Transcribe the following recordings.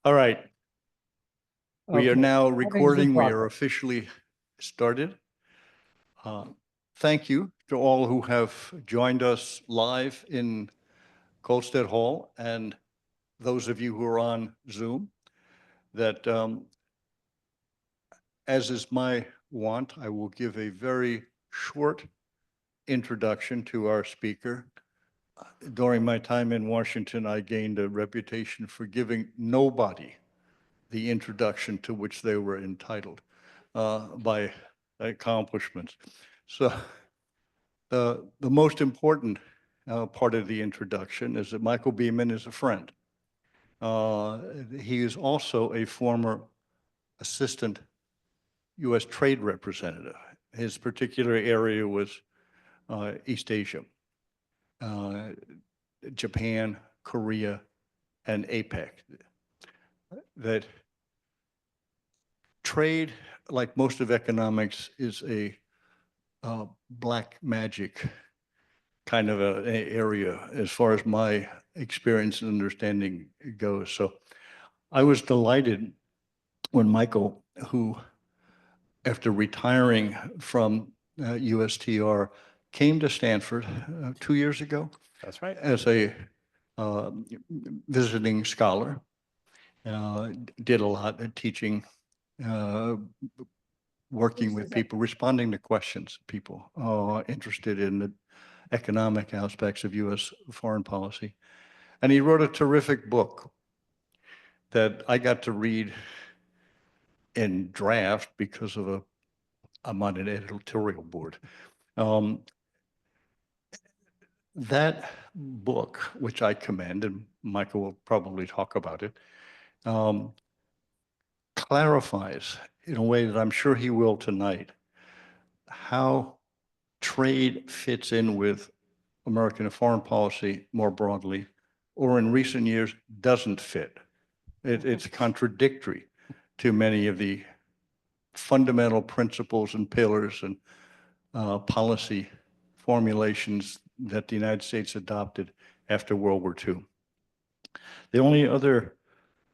All right, we are Okay, now having recording. good We are progress. officially started. Thank you to all who have joined us live in Colstead Hall and those of you who are on Zoom. That, as is my wont, I will give a very short introduction to our speaker. During my time in Washington, I gained a reputation for giving nobody the introduction to which they were entitled by accomplishments. So the most important part of the introduction is that Michael Beaman is a friend. He is also a former assistant U.S. trade representative. His particular area was East Asia, Japan, Korea, and APEC. That trade, like most of economics, is a black magic kind of an area as far as my experience and understanding goes. So I was delighted when Michael, who after retiring from USTR, came to Stanford 2 years ago. That's right. As a visiting scholar, did a lot of teaching, working with people, responding to questions, people interested in the economic aspects of U.S. foreign policy. And he wrote a terrific book that I got to read in draft because of I'm on an editorial board. That book, which I commend, and Michael will probably talk about it, clarifies in a way that I'm sure he will tonight how trade fits in with American foreign policy more broadly, or in recent years doesn't fit. It's contradictory to many of the fundamental principles and pillars and policy formulations that the United States adopted after World War II. The only other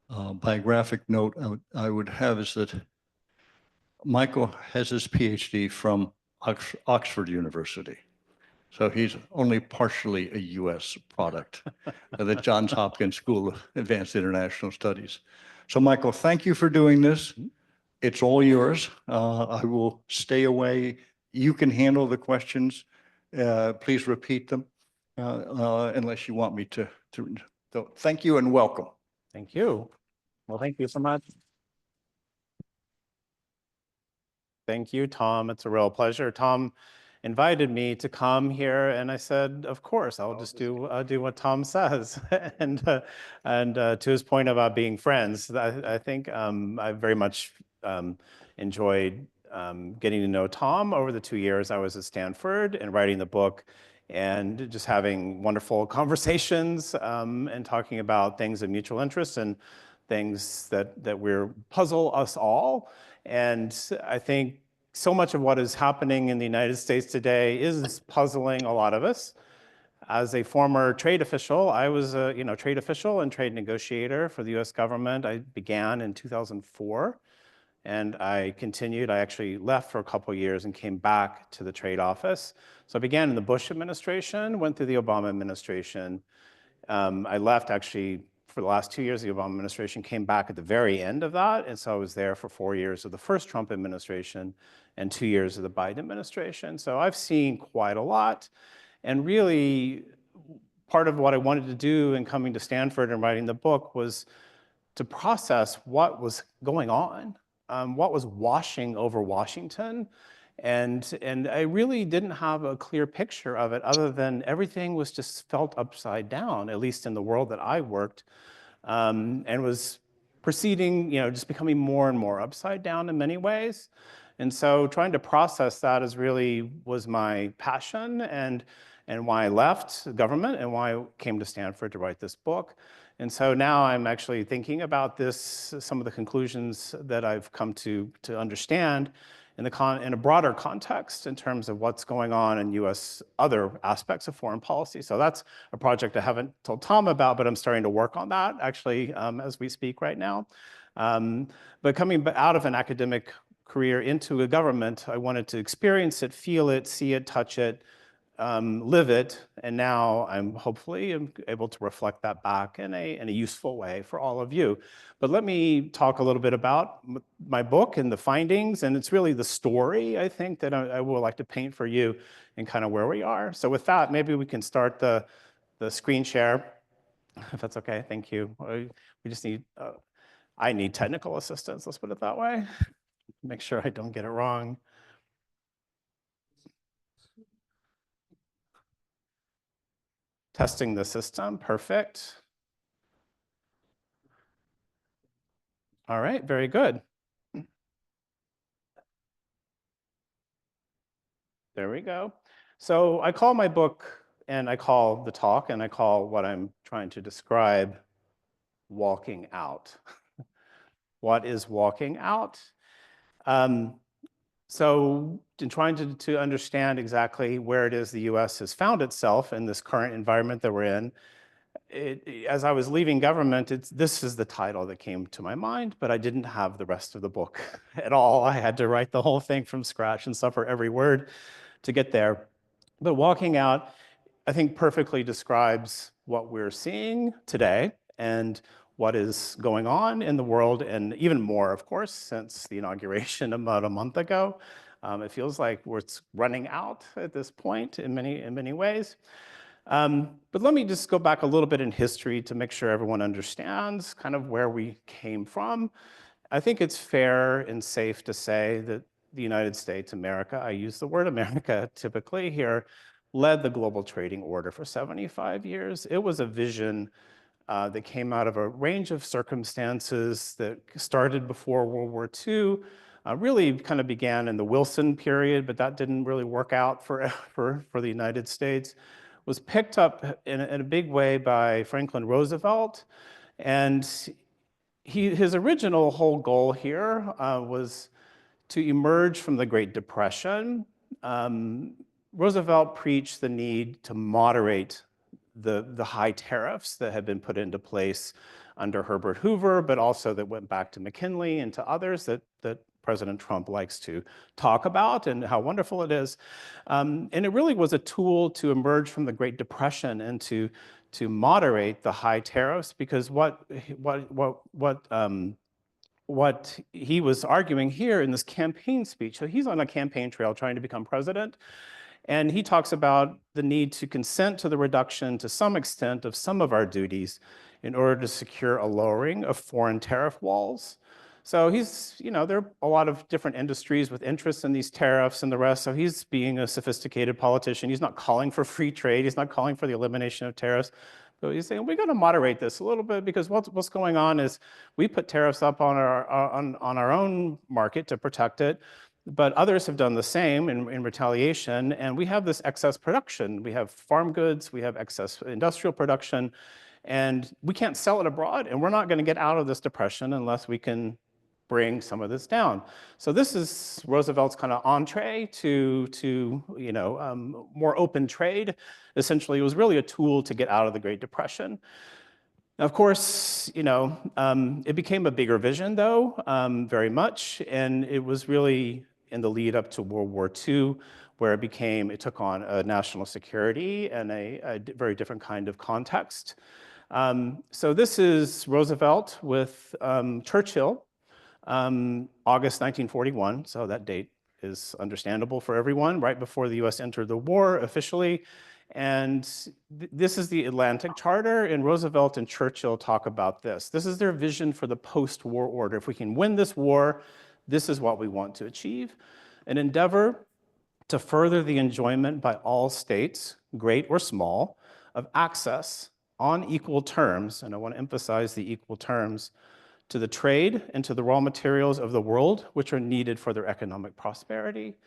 biographic note I would have is that Michael has his PhD from Oxford University. So he's only partially a U.S. product of the Johns Hopkins School of Advanced International Studies. So Michael, thank you for doing this. It's all yours. I will stay away. You can handle the questions. Please repeat them unless you want me to. So thank you and welcome. Thank you. Well, thank you so much. Thank you, Tom. It's a real pleasure. Tom invited me to come here, and I said, "Of course, I'll just do what Tom says." and to his point about being friends, I think I very much enjoyed getting to know Tom over the 2 years I was at Stanford and writing the book, and just having wonderful conversations and talking about things of mutual interest and things that puzzle us all. And I think so much of what is happening in the United States today is puzzling a lot of us. As a former trade official, I was a trade official and trade negotiator for the U.S. government. I began in 2004, and I continued. I actually left for a couple of years and came back to the trade office. So I began in the Bush administration, went through the Obama administration. I left actually for the last 2 years of the Obama administration, came back at the very end of that. And so I was there for 4 years of the first Trump administration and 2 years of the Biden administration. So I've seen quite a lot. And really, part of what I wanted to do in coming to Stanford and writing the book was to process what was going on, what was washing over Washington. And I really didn't have a clear picture of it other than everything was just felt upside down, at least in the world that I worked, and was proceeding, just becoming more and more upside down in many ways. And so trying to process that was my passion and why I left government and why I came to Stanford to write this book. And so now I'm actually thinking about some of the conclusions that I've come to understand, in a broader context in terms of what's going on in U.S. other aspects of foreign policy. So that's a project I haven't told Tom about, but I'm starting to work on that actually as we speak right now. But coming out of an academic career into a government, I wanted to experience it, feel it, see it, touch it, live it, and now I'm hopefully able to reflect that back in a useful way for all of you. But let me talk a little bit about my book and the findings, and it's really the story, I think, that I would like to paint for you and kind of where we are. So with that, maybe we can start the screen share, if that's okay. Thank you. We just need, I need technical assistance, let's put it that way. Make sure I don't get it wrong. Testing the system, perfect. All right, very good. There we go. So I call my book, and I call the talk, and I call what I'm trying to describe walking out. What is walking out? So in trying to understand exactly where it is the US has found itself in this current environment that we're in, as I was leaving government, this is the title that came to my mind, but I didn't have the rest of the book at all. I had to write the whole thing from scratch and suffer every word to get there. But walking out, I think, perfectly describes what we're seeing today and what is going on in the world, and even more, of course, since the inauguration about a month ago. It feels like it's running out at this point in many ways. But let me just go back a little bit in history to make sure everyone understands kind of where we came from. I think it's fair and safe to say that the United States, America, I use the word America typically here, led the global trading order for 75 years. It was a vision that came out of a range of circumstances that started before World War II, really kind of began in the Wilson period, but that didn't really work out for the United States. Was picked up in a big way by Franklin Roosevelt, and his original whole goal here was to emerge from the Great Depression. Roosevelt preached the need to moderate the high tariffs that had been put into place under Herbert Hoover, but also that went back to McKinley and to others that President Trump likes to talk about and how wonderful it is. And it really was a tool to emerge from the Great Depression and to moderate the high tariffs, because what he was arguing here in this campaign speech, so he's on a campaign trail trying to become president, and he talks about the need to consent to the reduction to some extent of some of our duties in order to secure a lowering of foreign tariff walls. So there are a lot of different industries with interests in these tariffs and the rest. So he's being a sophisticated politician. He's not calling for free trade. He's not calling for the elimination of tariffs. But he's saying, we got to moderate this a little bit, because what's going on is we put tariffs up on our own market to protect it, but others have done the same in retaliation, and we have this excess production. We have farm goods, we have excess industrial production, and we can't sell it abroad, and we're not going to get out of this depression unless we can bring some of this down. So this is Roosevelt's kind of entree to more open trade. Essentially, it was really a tool to get out of the Great Depression. Now, of course, it became a bigger vision, though, very much, and it was really in the lead up to World War II, where it took on a national security and a very different kind of context. So this is Roosevelt with Churchill, August 1941, so that date is understandable for everyone, right before the US entered the war officially. And this is the Atlantic Charter, and Roosevelt and Churchill talk about this. This is their vision for the post-war order. If we can win this war, this is what we want to achieve. An endeavor to further the enjoyment by all states, great or small, of access on equal terms, and I want to emphasize the equal terms, to the trade and to the raw materials of the world, which are needed for their economic prosperity.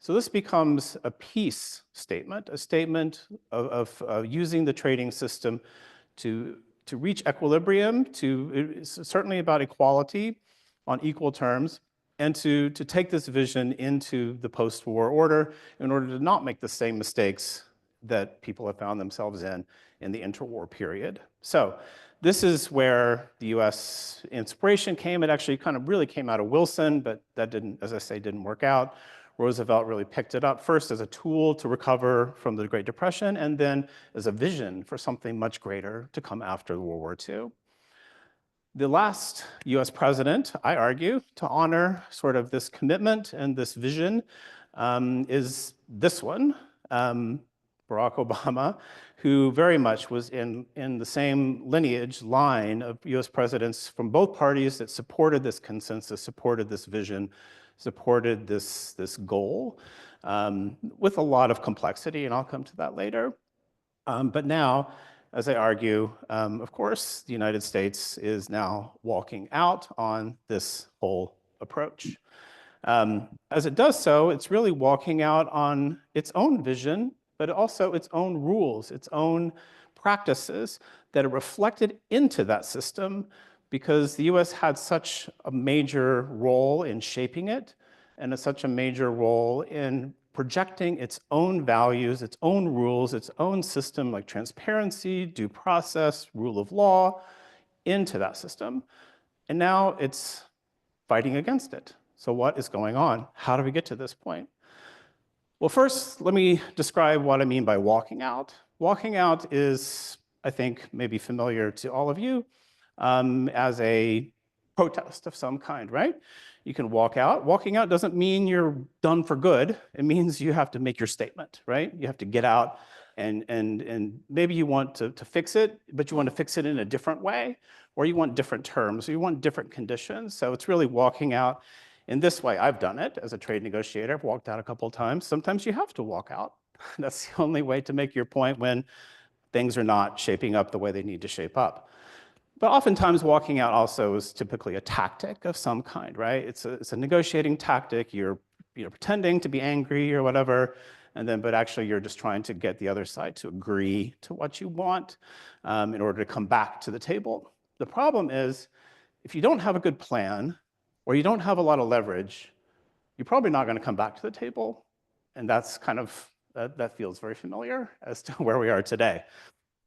So this becomes a peace statement, a statement of using the trading system to reach equilibrium, it's certainly about equality on equal terms, and to take this vision into the post-war order in order to not make the same mistakes that people have found themselves in the interwar period. So this is where the US inspiration came. It actually kind of really came out of Wilson, but that didn't, as I say, didn't work out. Roosevelt really picked it up first as a tool to recover from the Great Depression, and then as a vision for something much greater to come after World War II. The last US president, I argue, to honor sort of this commitment and this vision is this one, Barack Obama, who very much was in the same lineage line of US presidents from both parties that supported this consensus, supported this vision, supported this goal with a lot of complexity, and I'll come to that later. But now, as I argue, of course, the United States is now walking out on this whole approach. As it does so, it's really walking out on its own vision, but also its own rules, its own practices that are reflected into that system because the US had such a major role in shaping it and such a major role in projecting its own values, its own rules, its own system like transparency, due process, rule of law into that system. And now it's fighting against it. So what is going on? How do we get to this point? Well, first, let me describe what I mean by walking out. Walking out is, I think, maybe familiar to all of you as a protest of some kind, right? You can walk out. Walking out doesn't mean you're done for good. It means you have to make your statement, right? You have to get out and maybe you want to fix it, but you want to fix it in a different way, or you want different terms, or you want different conditions. So it's really walking out in this way. I've done it as a trade negotiator. I've walked out a couple of times. Sometimes you have to walk out. That's the only way to make your point when things are not shaping up the way they need to shape up. But oftentimes walking out also is typically a tactic of some kind, right? It's a negotiating tactic. You're pretending to be angry or whatever, but actually you're just trying to get the other side to agree to what you want in order to come back to the table. The problem is if you don't have a good plan or you don't have a lot of leverage, you're probably not going to come back to the table. And that's kind of, that feels very familiar as to where we are today.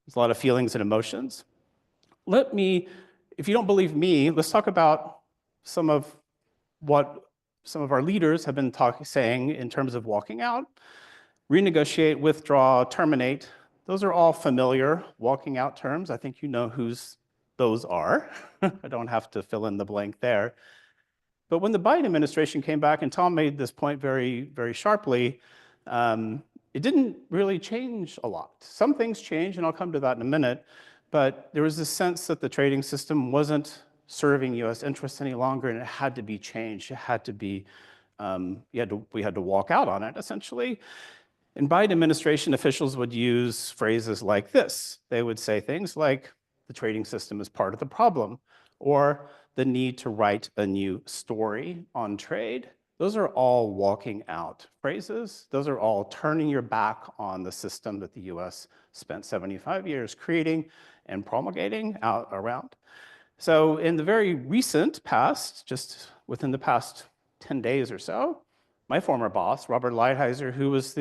There's a lot of feelings and emotions. If you don't believe me, let's talk about some of what some of our leaders have been saying in terms of walking out. Renegotiate, withdraw, terminate. Those are all familiar walking out terms. I think you know whose those are. I don't have to fill in the blank there. But when the Biden administration came back, and Tom made this point very, very sharply, it didn't really change a lot. Some things changed, and I'll come to that in a minute. But there was this sense that the trading system wasn't serving US interests any longer, and it had to be changed. It had to be, we had to walk out on it, essentially. In Biden administration, officials would use phrases like this. They would say things like, the trading system is part of the problem, or the need to write a new story on trade. Those are all walking out phrases. Those are all turning your back on the system that the US spent 75 years creating and promulgating out around. So in the very recent past, just within the past 10 days or so, my former boss, Robert Lighthizer, who was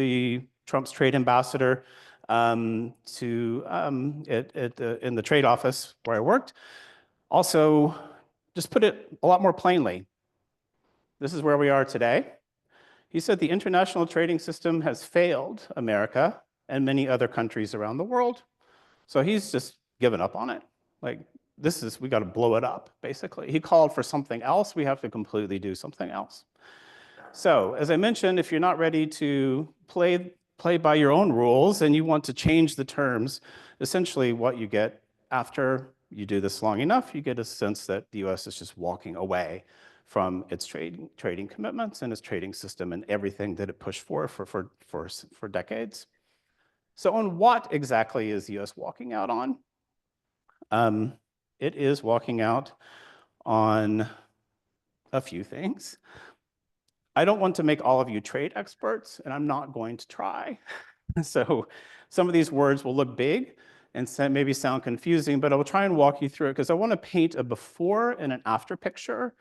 Trump's trade ambassador in the trade office where I worked, also just put it a lot more plainly. This is where we are today. He said the international trading system has failed America and many other countries around the world. So he's just given up on it. Like, we got to blow it up, basically. He called for something else. We have to completely do something else. So as I mentioned, if you're not ready to play by your own rules and you want to change the terms, essentially what you get after you do this long enough, you get a sense that the US is just walking away from its trading commitments and its trading system and everything that it pushed for decades. So on what exactly is the US walking out on? It is walking out on a few things. I don't want to make all of you trade experts, and I'm not going to try. So some of these words will look big and maybe sound confusing, but I will try and walk you through it because I want to paint a before and an after picture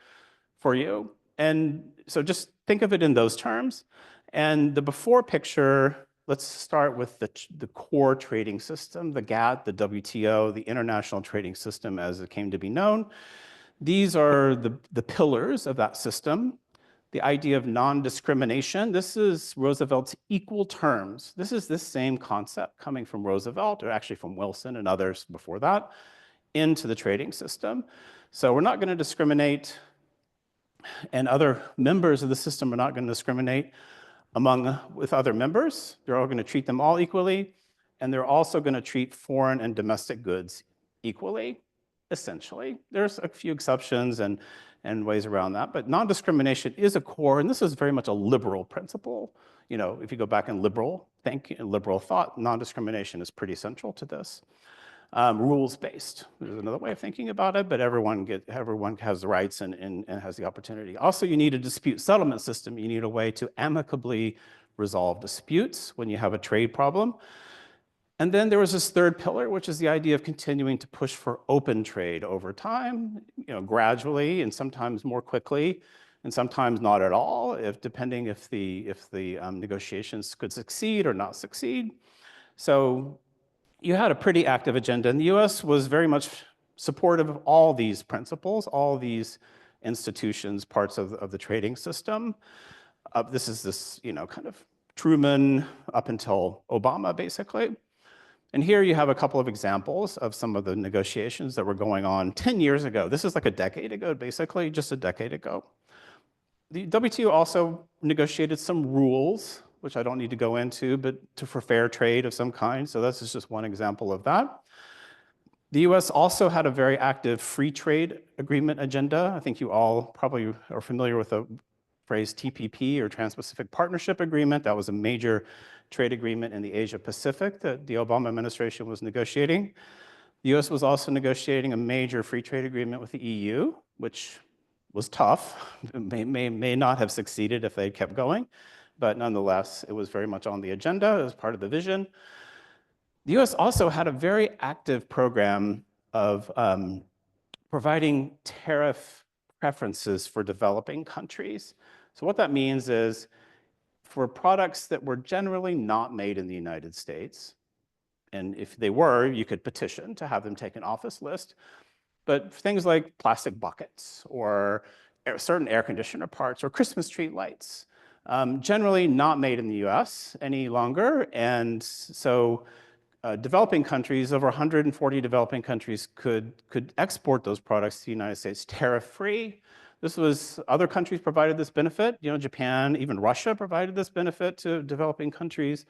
for you. And so just think of it in those terms. And the before picture, let's start with the core trading system, the GATT, the WTO, the International Trading System as it came to be known. These are the pillars of that system. The idea of non-discrimination, this is Roosevelt's equal terms. This is this same concept coming from Roosevelt, or actually from Wilson and others before that, into the trading system. So we're not going to discriminate, and other members of the system are not going to discriminate with other members. They're all going to treat them all equally, and they're also going to treat foreign and domestic goods equally, essentially. There's a few exceptions and ways around that, but non-discrimination is a core, and this is very much a liberal principle. You know, if you go back in liberal thought, non-discrimination is pretty central to this. Rules-based, there's another way of thinking about it, but everyone has the rights and has the opportunity. Also, you need a dispute settlement system. You need a way to amicably resolve disputes when you have a trade problem. And then there was this third pillar, which is the idea of continuing to push for open trade over time, you know, gradually and sometimes more quickly, and sometimes not at all, depending if the negotiations could succeed or not succeed. So you had a pretty active agenda, and the US was very much supportive of all these principles, all these institutions, parts of the trading system. This is you know, kind of Truman up until Obama, basically. And here you have a couple of examples of some of the negotiations that were going on 10 years ago. This is like a decade ago, basically, just a decade ago. The WTO also negotiated some rules, which I don't need to go into, but for fair trade of some kind. So this is just one example of that. The US also had a very active free trade agreement agenda. I think you all probably are familiar with the phrase TPP, or Trans-Pacific Partnership Agreement. That was a major trade agreement in the Asia Pacific that the Obama administration was negotiating. The US was also negotiating a major free trade agreement with the EU, which was tough. It may not have succeeded if they kept going, but nonetheless, it was very much on the agenda as part of the vision. The US also had a very active program of providing tariff preferences for developing countries. So what that means is, for products that were generally not made in the United States, and if they were, you could petition to have them taken off this list, but things like plastic buckets or certain air conditioner parts or Christmas tree lights, generally not made in the US any longer. And so developing countries, over 140 developing countries could export those products to the United States tariff-free. Other countries provided this benefit. You know, Japan, even Russia provided this benefit to developing countries.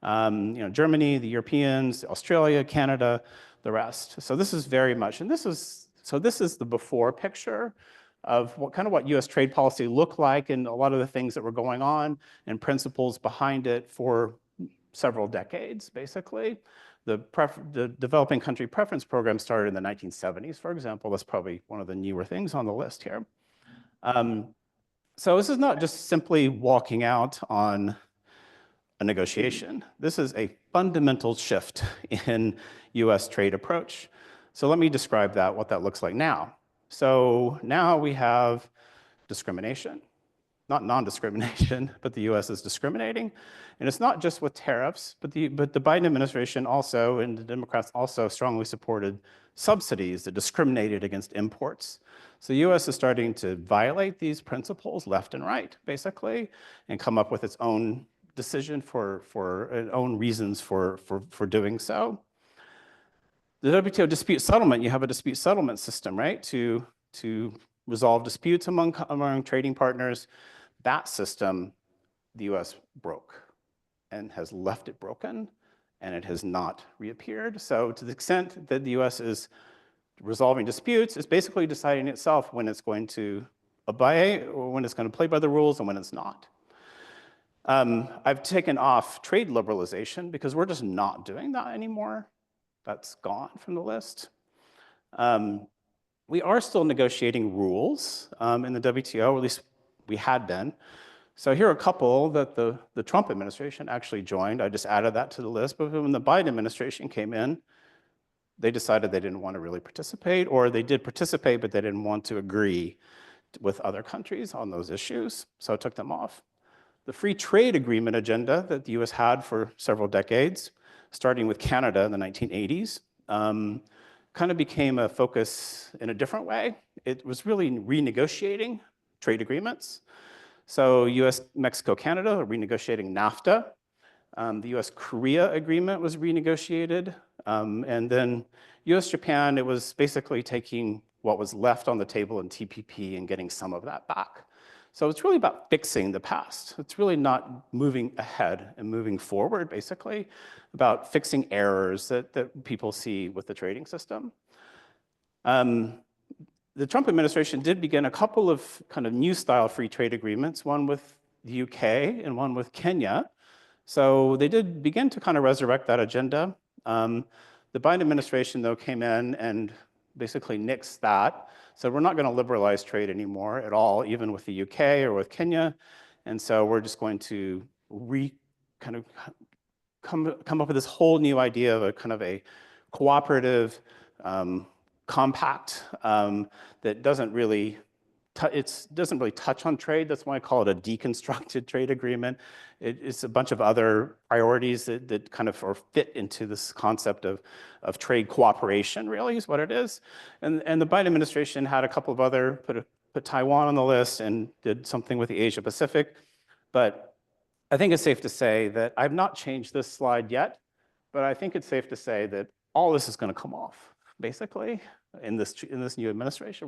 You know, Germany, the Europeans, Australia, Canada, the rest. So this is very much, and this is the before picture of what US trade policy looked like, and a lot of the things that were going on and principles behind it for several decades, basically. The developing country preference program started in the 1970s, for example. That's probably one of the newer things on the list here. So this is not just simply walking out on a negotiation. This is a fundamental shift in US trade approach. So let me describe what that looks like now. So now we have discrimination, not non-discrimination, but the US is discriminating. And it's not just with tariffs, but the Biden administration also, and the Democrats also, strongly supported subsidies that discriminated against imports. So the US is starting to violate these principles left and right, basically, and come up with its own decision for own reasons for doing so. The WTO dispute settlement, you have a dispute settlement system, right, to resolve disputes among trading partners. That system, the US broke and has left it broken, and it has not reappeared. So to the extent that the US is resolving disputes, it's basically deciding itself when it's going to obey, or when it's going to play by the rules, and when it's not. I've taken off trade liberalization because we're just not doing that anymore. That's gone from the list. We are still negotiating rules in the WTO, or at least we had been. So here are a couple that the Trump administration actually joined. I just added that to the list. But when the Biden administration came in, they decided they didn't want to really participate, or they did participate, but they didn't want to agree with other countries on those issues, so it took them off. The free trade agreement agenda that the US had for several decades, starting with Canada in the 1980s, kind of became a focus in a different way. It was really renegotiating trade agreements. So US, Mexico, Canada are renegotiating NAFTA. The US-Korea agreement was renegotiated. And then US-Japan, it was basically taking what was left on the table in TPP and getting some of that back. So it's really about fixing the past. It's really not moving ahead and moving forward, basically, about fixing errors that people see with the trading system. The Trump administration did begin a couple of kind of new style free trade agreements, one with the UK and one with Kenya. So they did begin to kind of resurrect that agenda. The Biden administration, though, came in and basically nixed that. So we're not going to liberalize trade anymore at all, even with the UK or with Kenya. And so we're just going to kind of come up with this whole new idea of a kind of a cooperative compact that doesn't really touch on trade. That's why I call it a deconstructed trade agreement. It's a bunch of other priorities that kind of fit into this concept of trade cooperation, really, is what it is. And the Biden administration had a couple of other, put Taiwan on the list and did something with the Asia Pacific. But I think it's safe to say that I've not changed this slide yet, but I think it's safe to say that all this is going to come off, basically, in this new administration.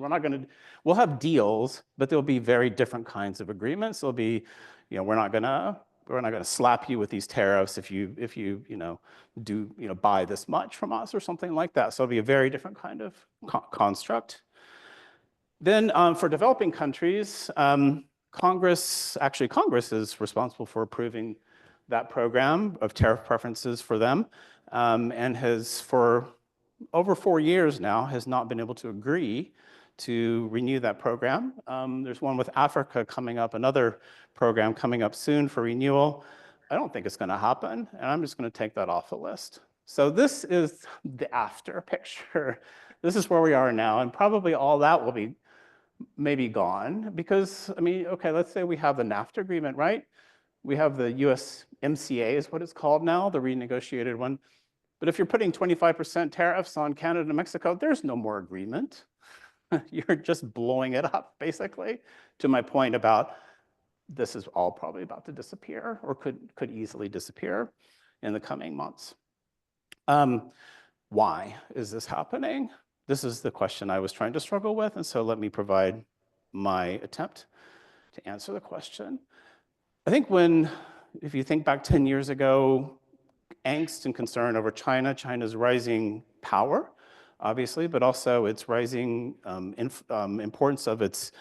We'll have deals, but there'll be very different kinds of agreements. There'll be, we're not gonna slap you with these tariffs if you buy this much from us or something like that. So it'll be a very different kind of construct. Then for developing countries, Congress is responsible for approving that program of tariff preferences for them, and has for over 4 years now has not been able to agree to renew that program. There's one with Africa coming up, another program coming up soon for renewal. I don't think it's going to happen, and I'm just going to take that off the list. So this is the after picture. This is where we are now, and probably all that will be maybe gone because, I mean, okay, let's say we have the NAFTA agreement, right? We have the USMCA is what it's called now, the renegotiated one. But if you're putting 25% tariffs on Canada and Mexico, there's no more agreement. You're just blowing it up, basically, to my point about this is all probably about to disappear or could easily disappear in the coming months. Why is this happening? This is the question I was trying to struggle with, and so let me provide my attempt to answer the question. I think if you think back 10 years ago, angst and concern over China's rising power, obviously, but also its rising importance of its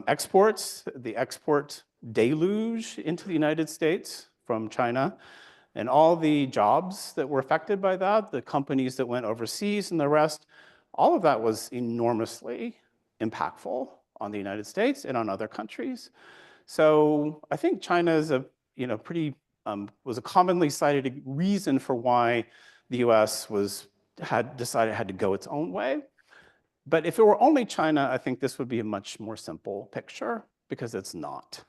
exports, the export deluge into the United States from China, and all the jobs that were affected by that, the companies that went overseas and the rest, all of that was enormously impactful on the United States and on other countries. So I think China is was a commonly cited reason for why the US had decided it had to go its own way. But if it were only China, I think this would be a much more simple picture, because it's not.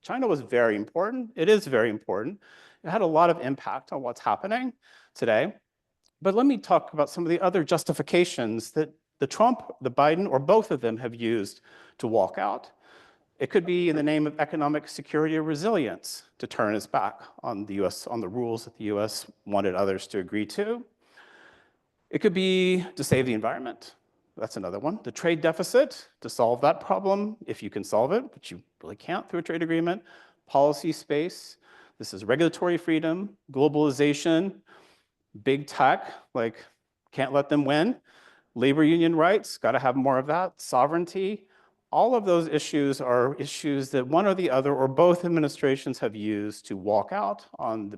China was very important. It is very important. It had a lot of impact on what's happening today. But let me talk about some of the other justifications that the Trump, the Biden, or both of them have used to walk out. It could be in the name of economic security or resilience to turn its back on the US, on the rules that the US wanted others to agree to. It could be to save the environment. That's another one. The trade deficit, to solve that problem, if you can solve it, but you really can't through a trade agreement. Policy space. This is regulatory freedom, globalization, big tech, like can't let them win. Labor union rights, got to have more of that. Sovereignty. All of those issues are issues that one or the other or both administrations have used to walk out on the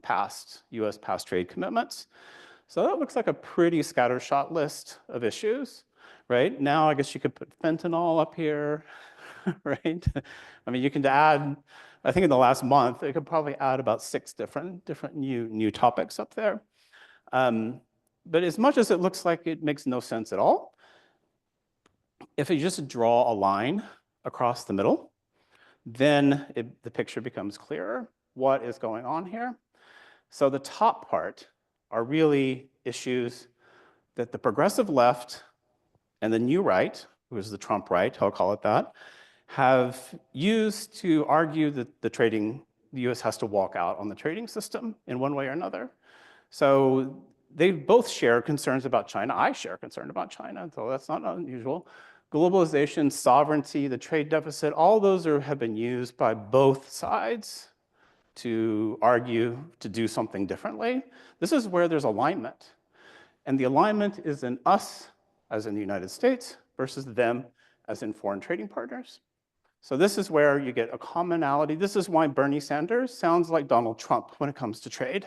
US past trade commitments. So that looks like a pretty scattershot list of issues, right? Now, I guess you could put fentanyl up here, right? I mean, you can add, I think in the last month, it could probably add about 6 different new topics up there. But as much as it looks like it makes no sense at all, if you just draw a line across the middle, then the picture becomes clearer. What is going on here? So the top part are really issues that the progressive left and the new right, who is the Trump right, I'll call it that, have used to argue that the US has to walk out on the trading system in one way or another. So they both share concerns about China. I share concern about China, so that's not unusual. Globalization, sovereignty, the trade deficit, all those have been used by both sides to argue to do something differently. This is where there's alignment. And the alignment is in us, as in the United States, versus them, as in foreign trading partners. So this is where you get a commonality. This is why Bernie Sanders sounds like Donald Trump when it comes to trade.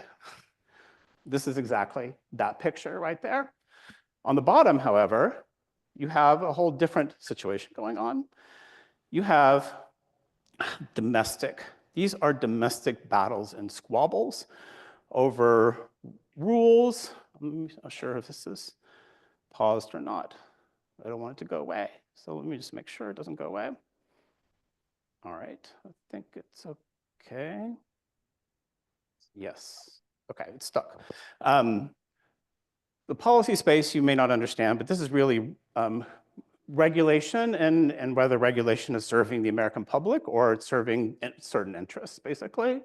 This is exactly that picture right there. On the bottom, however, you have a whole different situation going on. You have domestic. These are domestic battles and squabbles over rules. I'm not sure if this is paused or not. I don't want it to go away. So let me just make sure it doesn't go away. All right, I think it's okay. Yes, okay, it's stuck. The policy space you may not understand, but this is really regulation and whether regulation is serving the American public or it's serving certain interests, basically.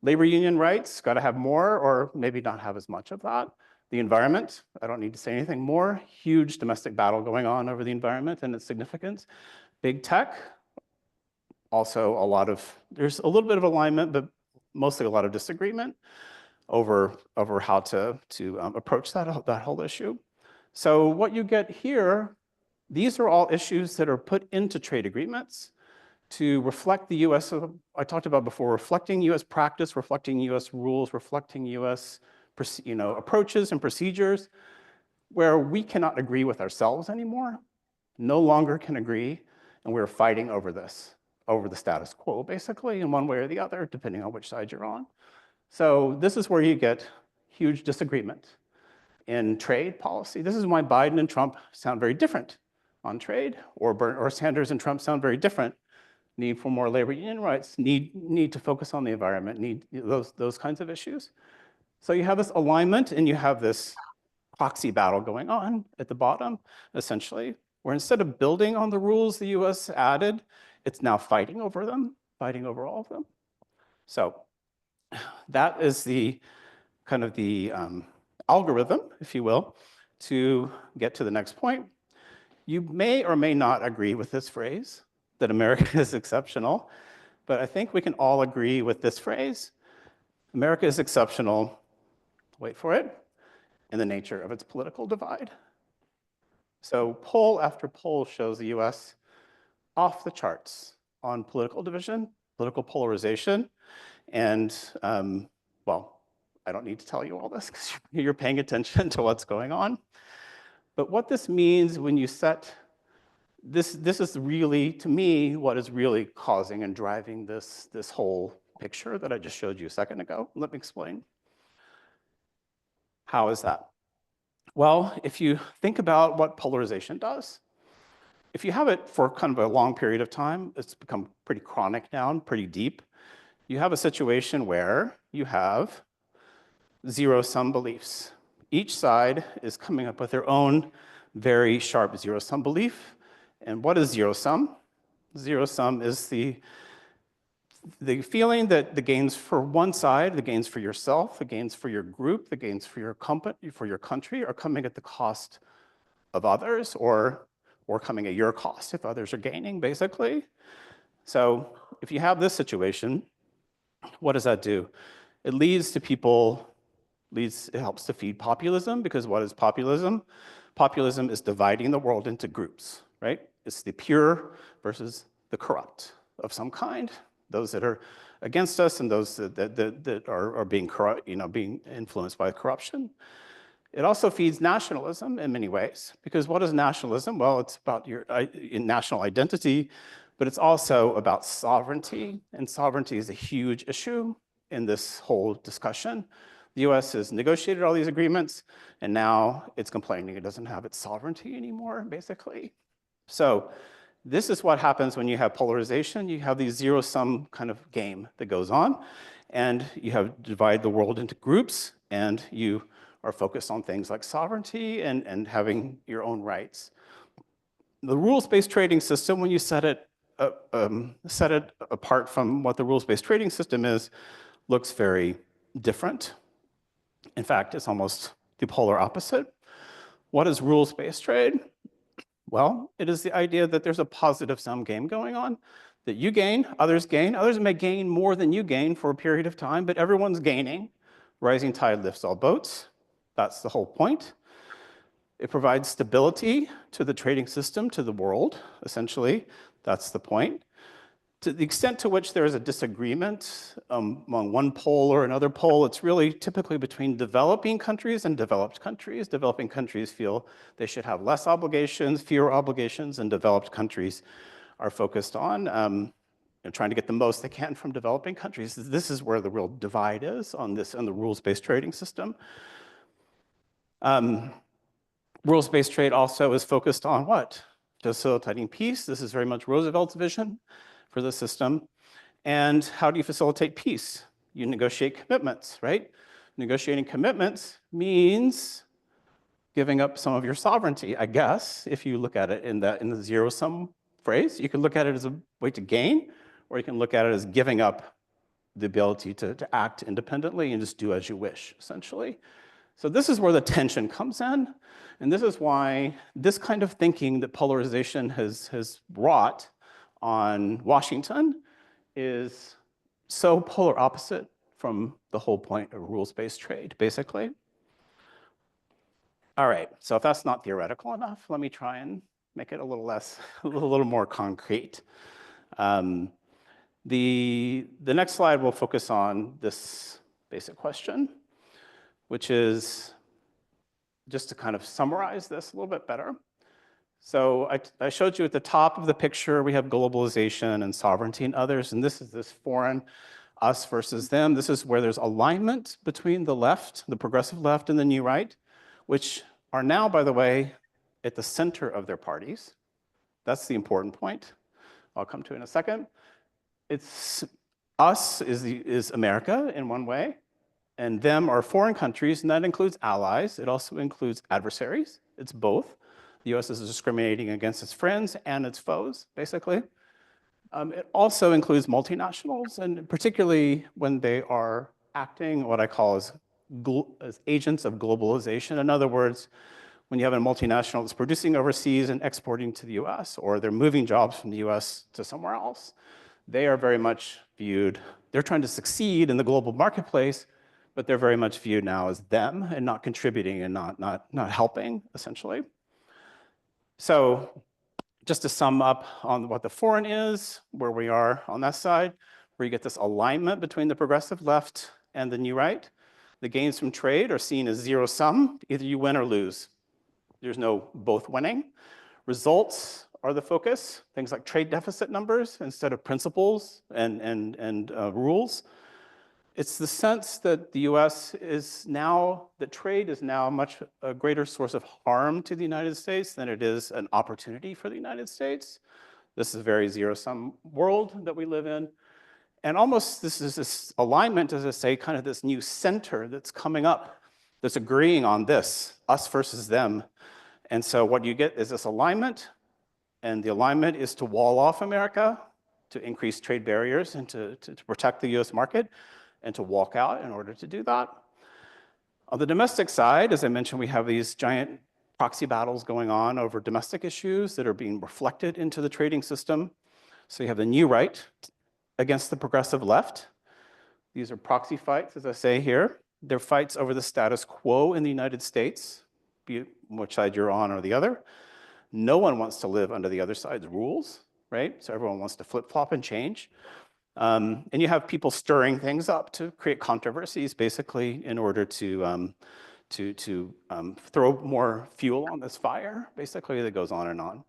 Labor union rights, got to have more or maybe not have as much of that. The environment, I don't need to say anything more. Huge domestic battle going on over the environment and its significance. Big tech, also there's a little bit of alignment, but mostly a lot of disagreement over how to approach that whole issue. So what you get here, these are all issues that are put into trade agreements to reflect the US, I talked about before, reflecting US practice, reflecting US rules, reflecting US approaches and procedures where we cannot agree with ourselves anymore, no longer can agree, and we're fighting over this, over the status quo, basically, in one way or the other, depending on which side you're on. So this is where you get huge disagreement in trade policy. This is why Biden and Trump sound very different on trade, or Sanders and Trump sound very different. Need for more labor union rights, need to focus on the environment, need those kinds of issues. So you have this alignment and you have this proxy battle going on at the bottom, essentially, where instead of building on the rules the US added, it's now fighting over them, fighting over all of them. So that is the kind of the algorithm, if you will, to get to the next point. You may or may not agree with this phrase, that America is exceptional, but I think we can all agree with this phrase. America is exceptional, wait for it, in the nature of its political divide. So poll after poll shows the US off the charts on political division, political polarization, and well, I don't need to tell you all this because you're paying attention to what's going on. But what this means when you set this is really, to me, what is really causing and driving this whole picture that I just showed you a second ago. Let me explain. How is that? Well, if you think about what polarization does, if you have it for kind of a long period of time, it's become pretty chronic now and pretty deep. You have a situation where you have zero-sum beliefs. Each side is coming up with their own very sharp zero-sum belief. And what is zero-sum? Zero-sum is the feeling that the gains for one side, the gains for yourself, the gains for your group, the gains for your company, for your country are coming at the cost of others or coming at your cost if others are gaining, basically. So if you have this situation, what does that do? It leads to people, it helps to feed populism, because what is populism? Populism is dividing the world into groups, right? It's the pure versus the corrupt of some kind. Those that are against us and those that are being corrupt, being influenced by corruption. It also feeds nationalism in many ways, because what is nationalism? Well, it's about your national identity, but it's also about sovereignty, and sovereignty is a huge issue in this whole discussion. The US has negotiated all these agreements, and now it's complaining it doesn't have its sovereignty anymore, basically. So This is what happens when you have polarization. You have these zero-sum kind of game that goes on, and you have divide the world into groups, and you are focused on things like sovereignty and having your own rights. The rules-based trading system, when you set it apart from what the rules-based trading system is, looks very different. In fact, it's almost the polar opposite. What is rules-based trade? Well, it is the idea that there's a positive sum game going on, that you gain, others may gain more than you gain for a period of time, but everyone's gaining. Rising tide lifts all boats. That's the whole point. It provides stability to the trading system, to the world, essentially. That's the point. To the extent to which there is a disagreement among one pole or another pole, it's really typically between developing countries and developed countries. Developing countries feel they should have less obligations, fewer obligations, and developed countries are focused on trying to get the most they can from developing countries. This is where the real divide is on this and the rules-based trading system. Rules-based trade also is focused on what? Facilitating peace. This is very much Roosevelt's vision for the system. And how do you facilitate peace? You negotiate commitments, right? Negotiating commitments means giving up some of your sovereignty, I guess, if you look at it in the zero-sum phrase. You can look at it as a way to gain, or you can look at it as giving up the ability to act independently and just do as you wish, essentially. So this is where the tension comes in, and this is why this kind of thinking that polarization has wrought on Washington is so polar opposite from the whole point of rules-based trade, basically. All right, so if that's not theoretical enough, let me try and make it a little more concrete. The next slide will focus on this basic question, which is just to kind of summarize this a little bit better. So I showed you at the top of the picture, we have globalization and sovereignty and others, and this is this foreign us versus them. This is where there's alignment between the left, the progressive left, and the new right, which are now, by the way, at the center of their parties. That's the important point. I'll come to in a second. It's us is America in one way, and them are foreign countries, and that includes allies. It also includes adversaries. It's both. The US is discriminating against its friends and its foes, basically. It also includes multinationals, and particularly when they are acting what I call as agents of globalization. In other words, when you have a multinational that's producing overseas and exporting to the US, or they're moving jobs from the US to somewhere else, they are very much viewed, they're trying to succeed in the global marketplace, but they're very much viewed now as them and not contributing and not helping, essentially. So just to sum up on what the foreign is, where we are on that side, where you get this alignment between the progressive left and the new right. The gains from trade are seen as zero sum. Either you win or lose. There's no both winning. Results are the focus, things like trade deficit numbers instead of principles and rules. It's the sense that the US is now, that trade is now much a greater source of harm to the United States than it is an opportunity for the United States. This is a very zero-sum world that we live in. And almost this is this alignment, as I say, kind of this new center that's coming up, that's agreeing on this, us versus them. And so what you get is this alignment, and the alignment is to wall off America, to increase trade barriers and to protect the US market, and to walk out in order to do that. On the domestic side, as I mentioned, we have these giant proxy battles going on over domestic issues that are being reflected into the trading system. So you have the new right against the progressive left. These are proxy fights, as I say here. They're fights over the status quo in the United States, be it which side you're on or the other. No one wants to live under the other side's rules, right? So everyone wants to flip-flop and change. And you have people stirring things up to create controversies, basically, in order to throw more fuel on this fire, basically, that goes on and on.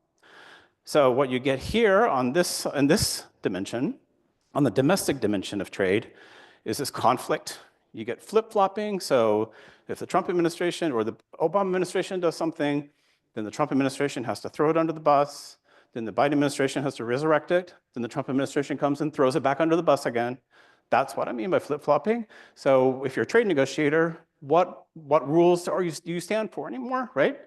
So what you get here on this, in this dimension, on the domestic dimension of trade, is this conflict. You get flip-flopping. So if the Trump administration or the Obama administration does something, then the Trump administration has to throw it under the bus. then the Biden administration has to resurrect it, then the Trump administration comes and throws it back under the bus again. That's what I mean by flip-flopping. So if you're a trade negotiator, what rules do you stand for anymore, right?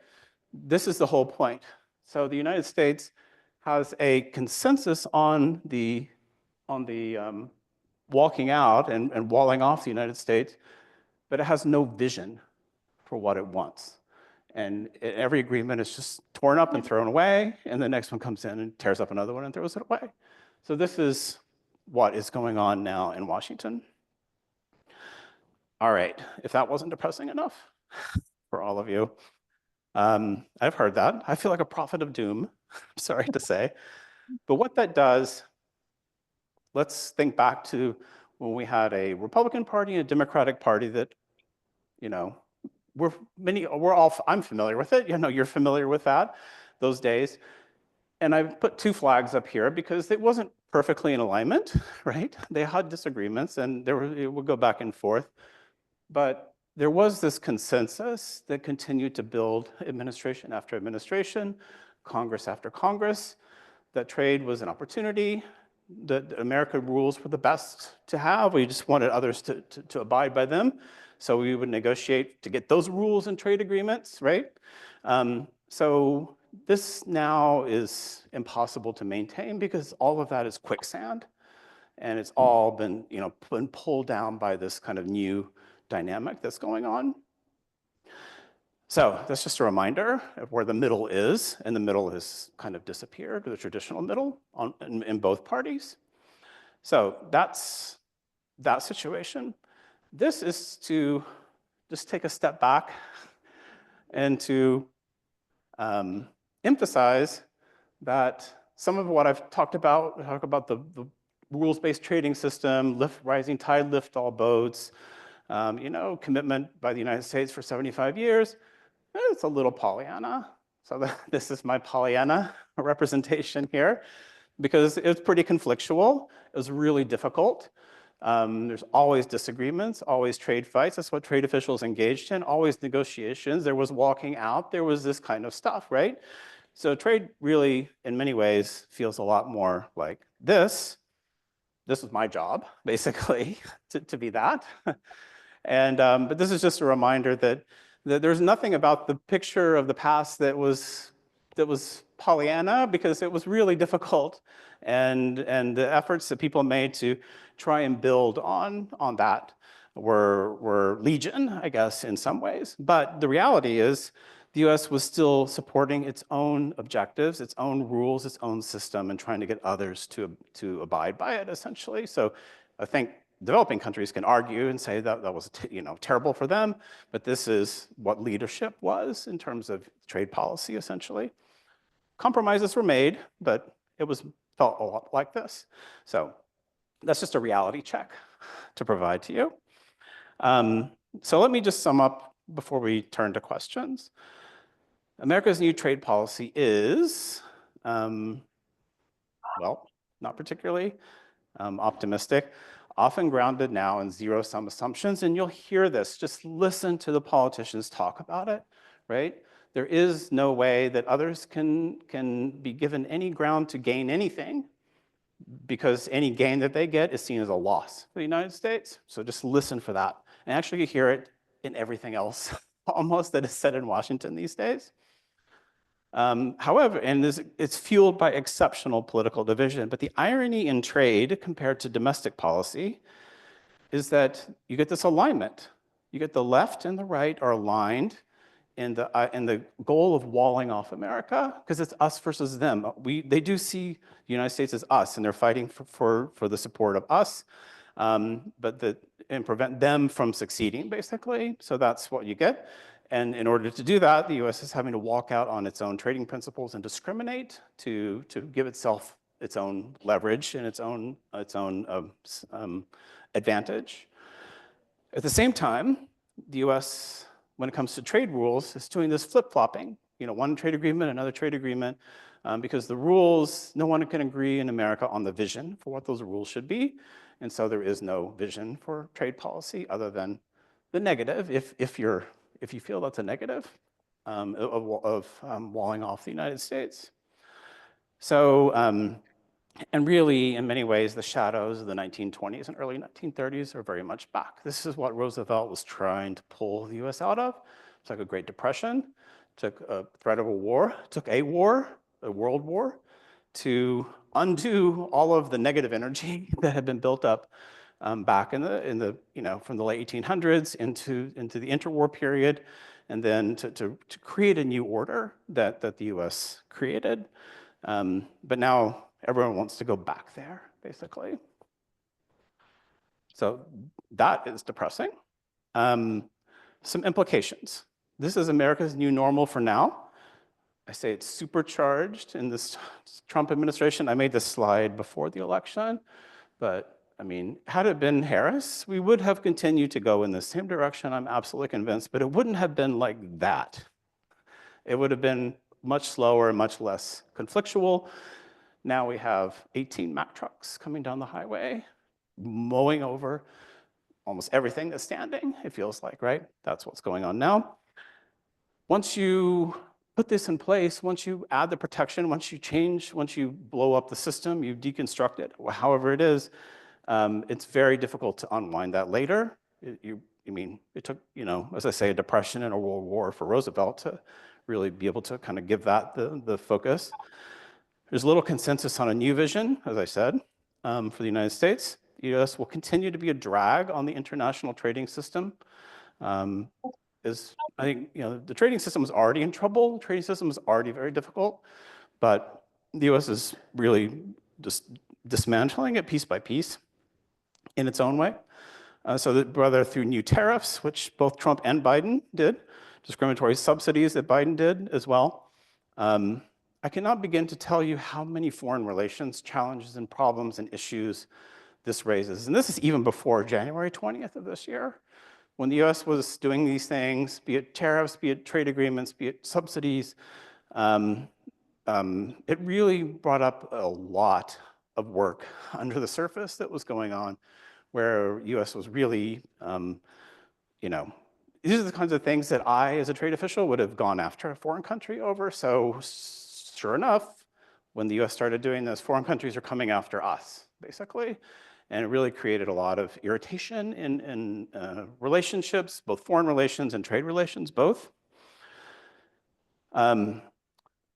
This is the whole point. So the United States has a consensus on the walking out and walling off the United States, but it has no vision for what it wants. And every agreement is just torn up and thrown away, and the next one comes in and tears up another one and throws it away. So this is what is going on now in Washington. All right, if that wasn't depressing enough for all of you, I've heard that. I feel like a prophet of doom, sorry to say. But what that does, let's think back to when we had a Republican Party and a Democratic Party that, you know, I'm familiar with it. You know, you're familiar with that, those days. And I've put two flags up here because it wasn't perfectly in alignment, right? They had disagreements and it would go back and forth. But there was this consensus that continued to build administration after administration, Congress after Congress, that trade was an opportunity, that American rules were the best to have. We just wanted others to abide by them. So we would negotiate to get those rules and trade agreements, right? So this now is impossible to maintain because all of that is quicksand, and it's all been, been pulled down by this kind of new dynamic that's going on. So that's just a reminder of where the middle is, and the middle has kind of disappeared, the traditional middle in both parties. So that's that situation. This is to just take a step back and to emphasize that some of what I've talked about, the rules-based trading system, rising tide lift all boats, commitment by the United States for 75 years, it's a little Pollyanna. So this is my Pollyanna representation here, because it was pretty conflictual. It was really difficult. There's always disagreements, always trade fights. That's what trade officials engaged in, always negotiations. There was walking out. There was this kind of stuff, right? So trade really, in many ways, feels a lot more like this. This was my job, basically, to be that. And but this is just a reminder that there's nothing about the picture of the past that was Pollyanna, because it was really difficult, and the efforts that people made to try and build on that were legion, I guess, in some ways. But the reality is the US was still supporting its own objectives, its own rules, its own system, and trying to get others to abide by it, essentially. So I think developing countries can argue and say that was terrible for them, but this is what leadership was in terms of trade policy, essentially. Compromises were made, but it felt a lot like this. So that's just a reality check to provide to you. So let me just sum up before we turn to questions. America's new trade policy is, well, not particularly optimistic, often grounded now in zero-sum assumptions, and you'll hear this. Just listen to the politicians talk about it, right? There is no way that others can be given any ground to gain anything, because any gain that they get is seen as a loss for the United States. So just listen for that. And actually you hear it in everything else almost that is said in Washington these days. However, and it's fueled by exceptional political division, but the irony in trade compared to domestic policy is that you get this alignment. You get the left and the right are aligned in the goal of walling off America, because it's us versus them. They do see the United States as us, and they're fighting for the support of us, and prevent them from succeeding, basically. So that's what you get. And in order to do that, the US is having to walk out on its own trading principles and discriminate to give itself its own leverage and its own advantage. At the same time, the US, when it comes to trade rules, is doing this flip-flopping. One trade agreement, another trade agreement, because the rules, no one can agree in America on the vision for what those rules should be. And so there is no vision for trade policy other than the negative, if you feel that's a negative, of walling off the United States. So, and really, in many ways, the shadows of the 1920s and early 1930s are very much back. This is what Roosevelt was trying to pull the US out of. It's like a Great Depression, took a threat of a war, took a war, a world war, to undo all of the negative energy that had been built up back in the from the late 1800s into the interwar period, and then to create a new order that the US created. But now everyone wants to go back there, basically. So that is depressing. Some implications. This is America's new normal for now. I say it's supercharged in this Trump administration. I made this slide before the election, but I mean, had it been Harris, we would have continued to go in the same direction, I'm absolutely convinced, but it wouldn't have been like that. It would have been much slower and much less conflictual. Now we have 18 Mack trucks coming down the highway, mowing over almost everything that's standing, it feels like, right? That's what's going on now. Once you put this in place, once you add the protection, once you blow up the system, you deconstruct it, however it is, it's very difficult to unwind that later. It took, as I say, a depression and a world war for Roosevelt to really be able to kind of give that the focus. There's little consensus on a new vision, as I said, for the United States. The US will continue to be a drag on the international trading system. I think the trading system is already in trouble. The trading system is already very difficult, but the US is really just dismantling it piece by piece in its own way. So that whether through new tariffs, which both Trump and Biden did, discriminatory subsidies that Biden did as well. I cannot begin to tell you how many foreign relations challenges and problems and issues this raises. And this is even before January 20th of this year, when the US was doing these things, be it tariffs, be it trade agreements, be it subsidies. It really brought up a lot of work under the surface that was going on, where US was really, these are the kinds of things that I, as a trade official, would have gone after a foreign country over. So sure enough, when the US started doing this, foreign countries are coming after us, basically. And it really created a lot of irritation in relationships, both foreign relations and trade relations, both.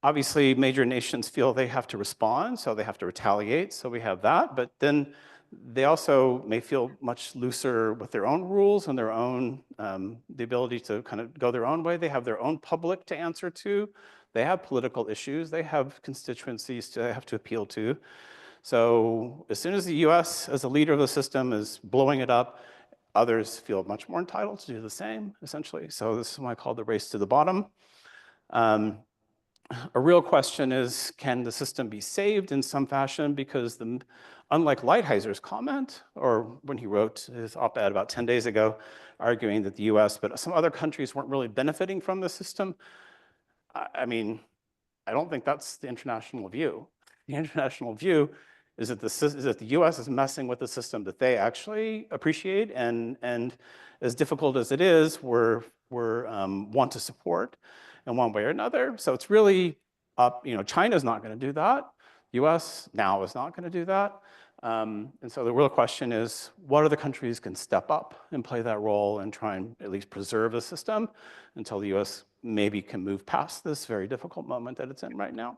Obviously, major nations feel they have to respond, so they have to retaliate, so we have that. But then they also may feel much looser with their own rules and their own, the ability to kind of go their own way. They have their own public to answer to. They have political issues. They have constituencies to have to appeal to. So as soon as the US, as a leader of the system, is blowing it up, others feel much more entitled to do the same, essentially. So this is what I call the race to the bottom. A real question is, can the system be saved in some fashion? Because unlike Lighthizer comment, or when he wrote his op-ed about 10 days ago, arguing that the US, but some other countries weren't really benefiting from the system, I mean, I don't think that's the international view. The international view is that the US is messing with the system that they actually appreciate, and as difficult as it is, we're want to support in one way or another. So it's really up, China's not going to do that. US now is not going to do that. And so the real question is, what other countries can step up and play that role and try and at least preserve the system until the US maybe can move past this very difficult moment that it's in right now.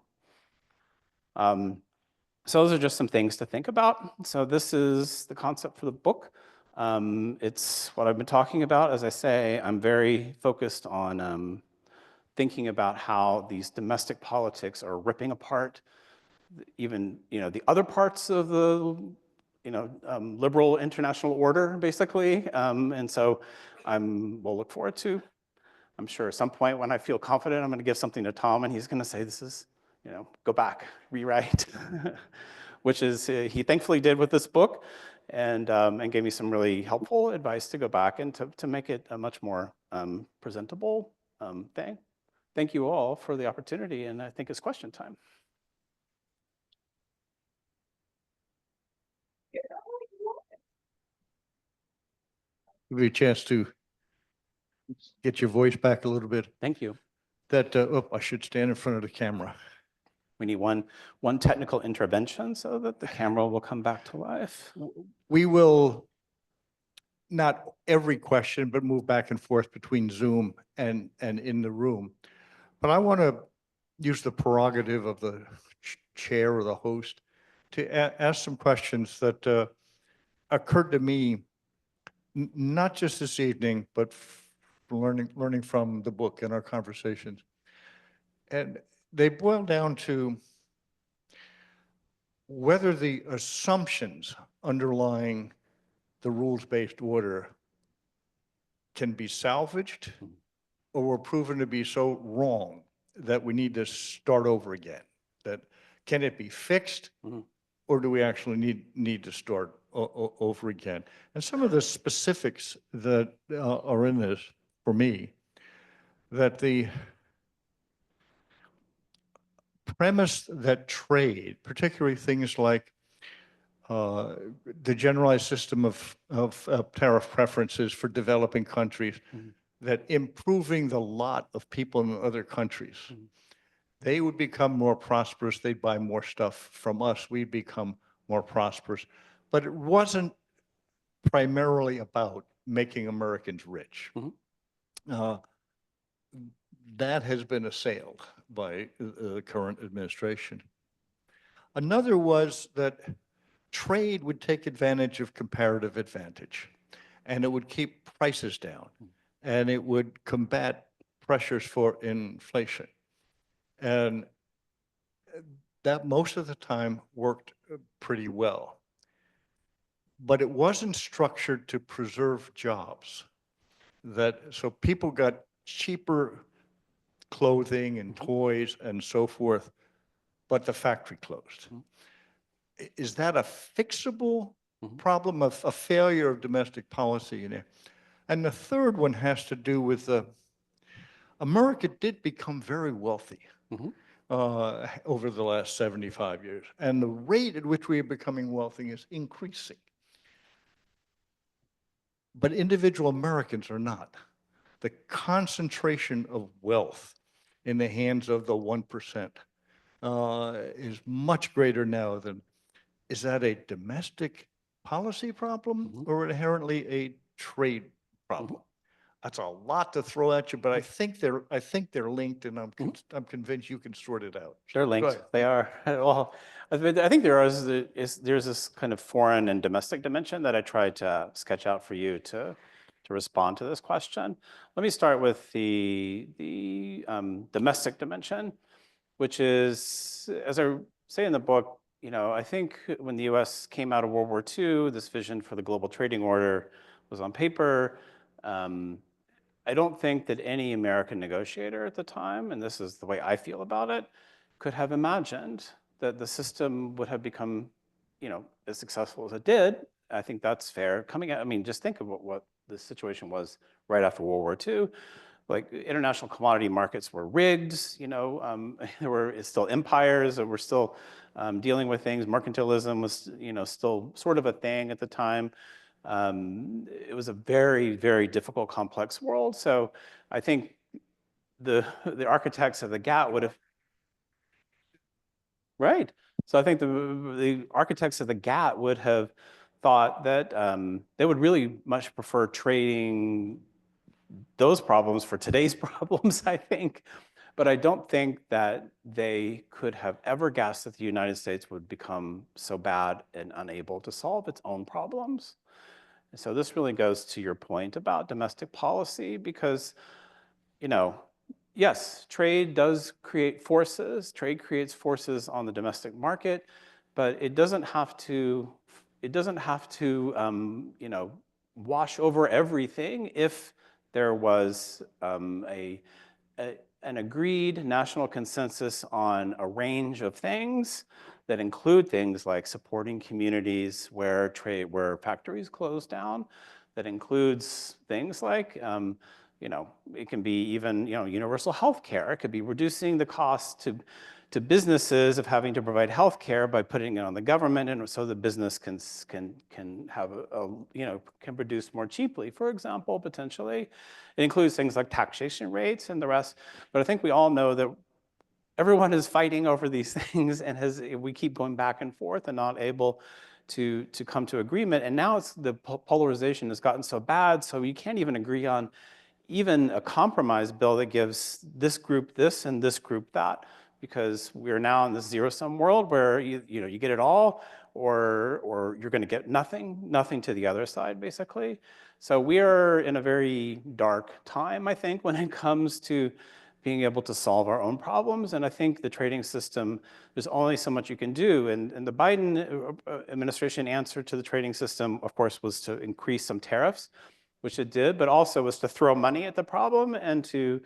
So those are just some things to think about. So this is the concept for the book. It's what I've been talking about. As I say, I'm very focused on thinking about how these domestic politics are ripping apart even the other parts of the liberal international order, basically. And so we'll look forward to, I'm sure at some point when I feel confident, I'm going to give something to Tom and he's going to say, this is, go back, rewrite, which is he thankfully did with this book, and gave me some really helpful advice to go back and to make it a much more presentable thing. Thank you all for the opportunity, and I think it's question time. Give you a chance to get your voice back a little bit. Thank you. I should stand in front of the camera. We need one technical intervention so that the camera will come back to life. We will, not every question, but move back and forth between Zoom and in the room. But I want to use the prerogative of the chair or the host to ask some questions that occurred to me, not just this evening, but learning from the book and our conversations. And they boil down to whether the assumptions underlying the rules-based order can be salvaged or were proven to be so wrong that we need to start over again. That can it be fixed, or do we actually need to start over again? And some of the specifics that are in this for me, that the premise that trade, particularly things like the generalized system of tariff preferences for developing countries, that improving the lot of people in other countries, they would become more prosperous, they'd buy more stuff from us, we'd become more prosperous. But it wasn't primarily about making Americans rich. That has been assailed by the current administration. Another was that trade would take advantage of comparative advantage, and it would keep prices down, and it would combat pressures for inflation. And that most of the time worked pretty well. But it wasn't structured to preserve jobs. So people got cheaper clothing and toys and so forth, but the factory closed. Is that a fixable problem, of a failure of domestic policy in there? And the third one has to do with America did become very wealthy over the last 75 years. And the rate at which we are becoming wealthy is increasing. But individual Americans are not. The concentration of wealth in the hands of the 1% is much greater now than. Is that a domestic policy problem or inherently a trade problem? That's a lot to throw at you, but I think they're linked, and I'm convinced you can sort it out. They're linked. They are. Well, I think there's this kind of foreign and domestic dimension that I tried to sketch out for you to respond to this question. Let me start with the domestic dimension, which is, as I say in the book, I think when the U.S. came out of World War II, this vision for the global trading order was on paper. I don't think that any American negotiator at the time, and this is the way I feel about it, could have imagined that the system would have become, as successful as it did. I think that's fair. Just think of what the situation was right after World War II. Like, international commodity markets were rigged, there were still empires that were still dealing with things. Mercantilism was, still sort of a thing at the time. It was a very, very difficult, complex world. So I think the architects of the GATT would have, right. So I think the architects of the GATT would have thought that they would really much prefer trading those problems for today's problems, I think. But I don't think that they could have ever guessed that the United States would become so bad and unable to solve its own problems. And so this really goes to your point about domestic policy, because, yes, trade does create forces. Trade creates forces on the domestic market, but it doesn't have to, wash over everything if there was an agreed national consensus on a range of things that include things like supporting communities where factories close down. That includes things like, it can be even, universal health care. It could be reducing the cost to businesses of having to provide health care by putting it on the government, and so the business can have can produce more cheaply, for example, potentially. It includes things like taxation rates and the rest. But I think we all know that everyone is fighting over these things, and we keep going back and forth and not able to come to agreement. And now the polarization has gotten so bad, so you can't even agree on even a compromise bill that gives this group this and this group that, because we're now in this zero-sum world where you get it all, or you're going to get nothing to the other side, basically. So we are in a very dark time, I think, when it comes to being able to solve our own problems. And I think the trading system, there's only so much you can do. And the Biden administration answer to the trading system, of course, was to increase some tariffs, which it did, but also was to throw money at the problem and to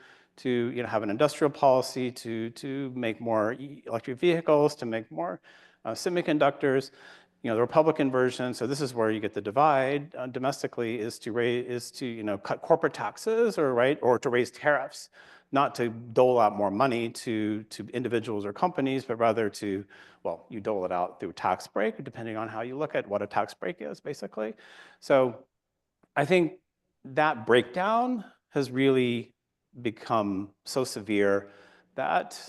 have an industrial policy, to make more electric vehicles, to make more semiconductors. The Republican version, so this is where you get the divide domestically, is to cut corporate taxes, or to raise tariffs, not to dole out more money to individuals or companies, but rather to, well, you dole it out through a tax break, depending on how you look at what a tax break is, basically. So I think that breakdown has really become so severe that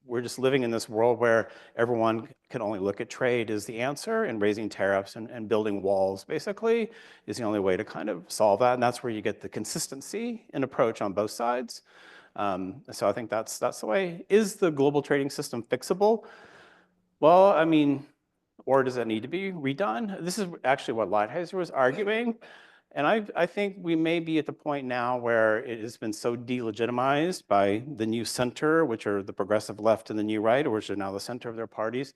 we're just living in this world where everyone can only look at trade as the answer, and raising tariffs and building walls, basically, is the only way to kind of solve that. And that's where you get the consistency in approach on both sides. So I think that's the way. Is the global trading system fixable? Well, I mean, or does it need to be redone? This is actually what Lighthizer was arguing. And I think we may be at the point now where it has been so delegitimized by the new center, which are the progressive left and the new right, which are now the center of their parties,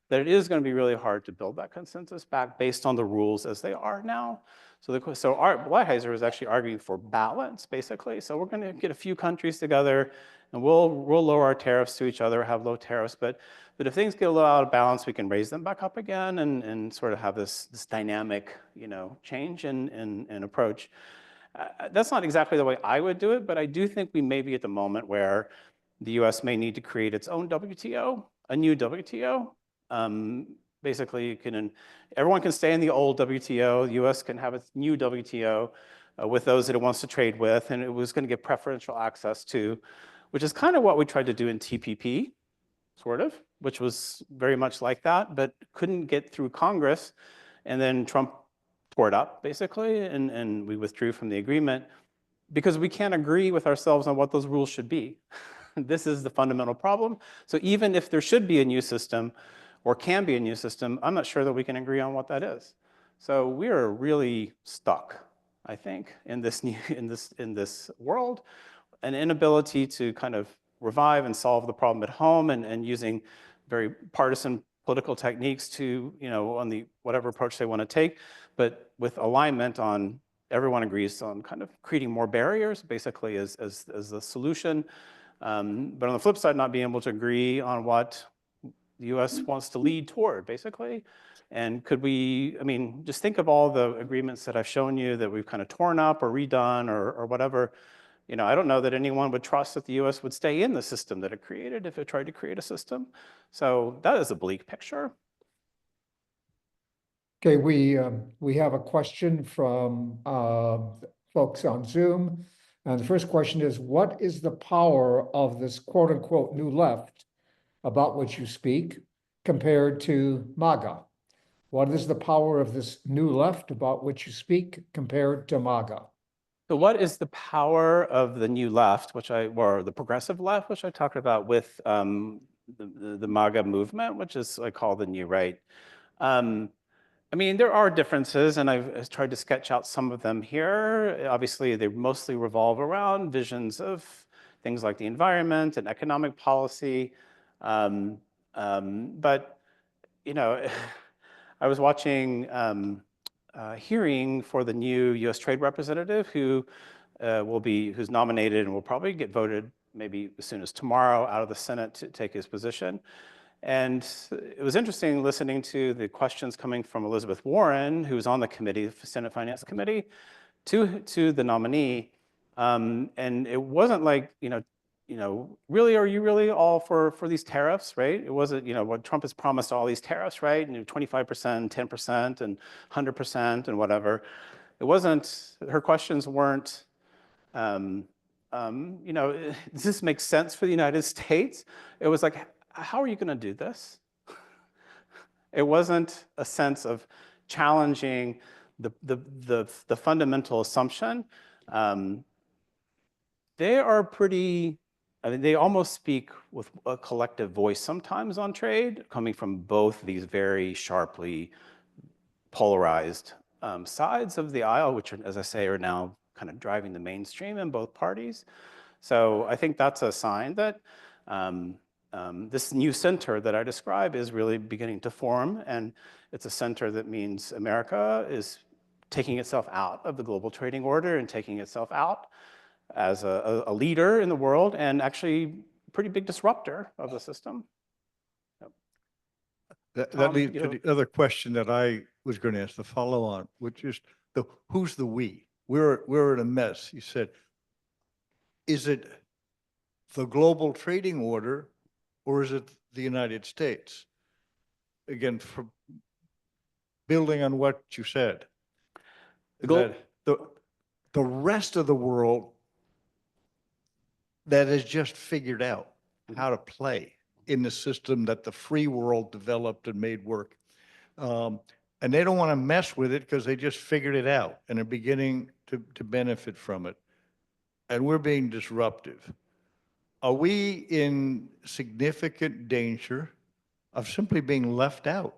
that it is going to be really hard to build that consensus back based on the rules as they are now. So Lighthizer is actually arguing for balance, basically. So we're going to get a few countries together, and we'll lower our tariffs to each other, have low tariffs. But if things get a little out of balance, we can raise them back up again, and sort of have this dynamic, change in approach. That's not exactly the way I would do it, but I do think we may be at the moment where the U.S. may need to create its own WTO, a new WTO. Basically, everyone can stay in the old WTO. The U.S. can have its new WTO with those that it wants to trade with, and it was going to get preferential access to, which is kind of what we tried to do in TPP, sort of, which was very much like that, but couldn't get through Congress. And then Trump tore it up, basically, and we withdrew from the agreement because we can't agree with ourselves on what those rules should be. This is the fundamental problem. So even if there should be a new system, or can be a new system, I'm not sure that we can agree on what that is. So we are really stuck, I think, in this world. An inability to kind of revive and solve the problem at home, and using very partisan political techniques to, on whatever approach they want to take, but with alignment on everyone agrees on kind of creating more barriers, basically, as the solution. But on the flip side, not being able to agree on what the U.S. wants to lead toward, basically. And just think of all the agreements that I've shown you that we've kind of torn up or redone or whatever. I don't know that anyone would trust that the U.S. would stay in the system that it created if it tried to create a system. So that is a bleak picture. Okay, we have a question from folks on Zoom. And the first question is, what is the power of this quote unquote new left about which you speak compared to MAGA? What is the power of this new left about which you speak compared to MAGA? So what is the power of the new left, or the progressive left, which I talked about with the MAGA movement, which is I call the new right? There are differences, and I've tried to sketch out some of them here. Obviously, they mostly revolve around visions of things like the environment and economic policy. But I was watching a hearing for the new U.S. Trade Representative who's nominated and will probably get voted maybe as soon as tomorrow out of the Senate to take his position. And it was interesting listening to the questions coming from Elizabeth Warren, who's on the committee, the Senate Finance Committee, to the nominee. And it wasn't like, really, are you really all for these tariffs, right? It wasn't, what Trump has promised all these tariffs, right? 25%, 10%, and 100%, and whatever. It wasn't, her questions weren't does this make sense for the United States? It was like, how are you going to do this? It wasn't a sense of challenging the fundamental assumption. They are pretty, I mean, they almost speak with a collective voice sometimes on trade, coming from both these very sharply polarized sides of the aisle, which, as I say, are now kind of driving the mainstream in both parties. So I think that's a sign that this new center that I describe is really beginning to form, and it's a center that means America is taking itself out of the global trading order and taking itself out as a leader in the world and actually pretty big disruptor of the system. That Tom, leads you to know- the other question that I was going to ask, the follow on, which is who's the we? We're in a mess. You said, is it the global trading order or is it the United States? Again, for building on what you said, that the rest of the world that has just figured out how to play in the system that the free world developed and made work. And they don't want to mess with it because they just figured it out and are beginning to benefit from it. And we're being disruptive. Are we in significant danger of simply being left out?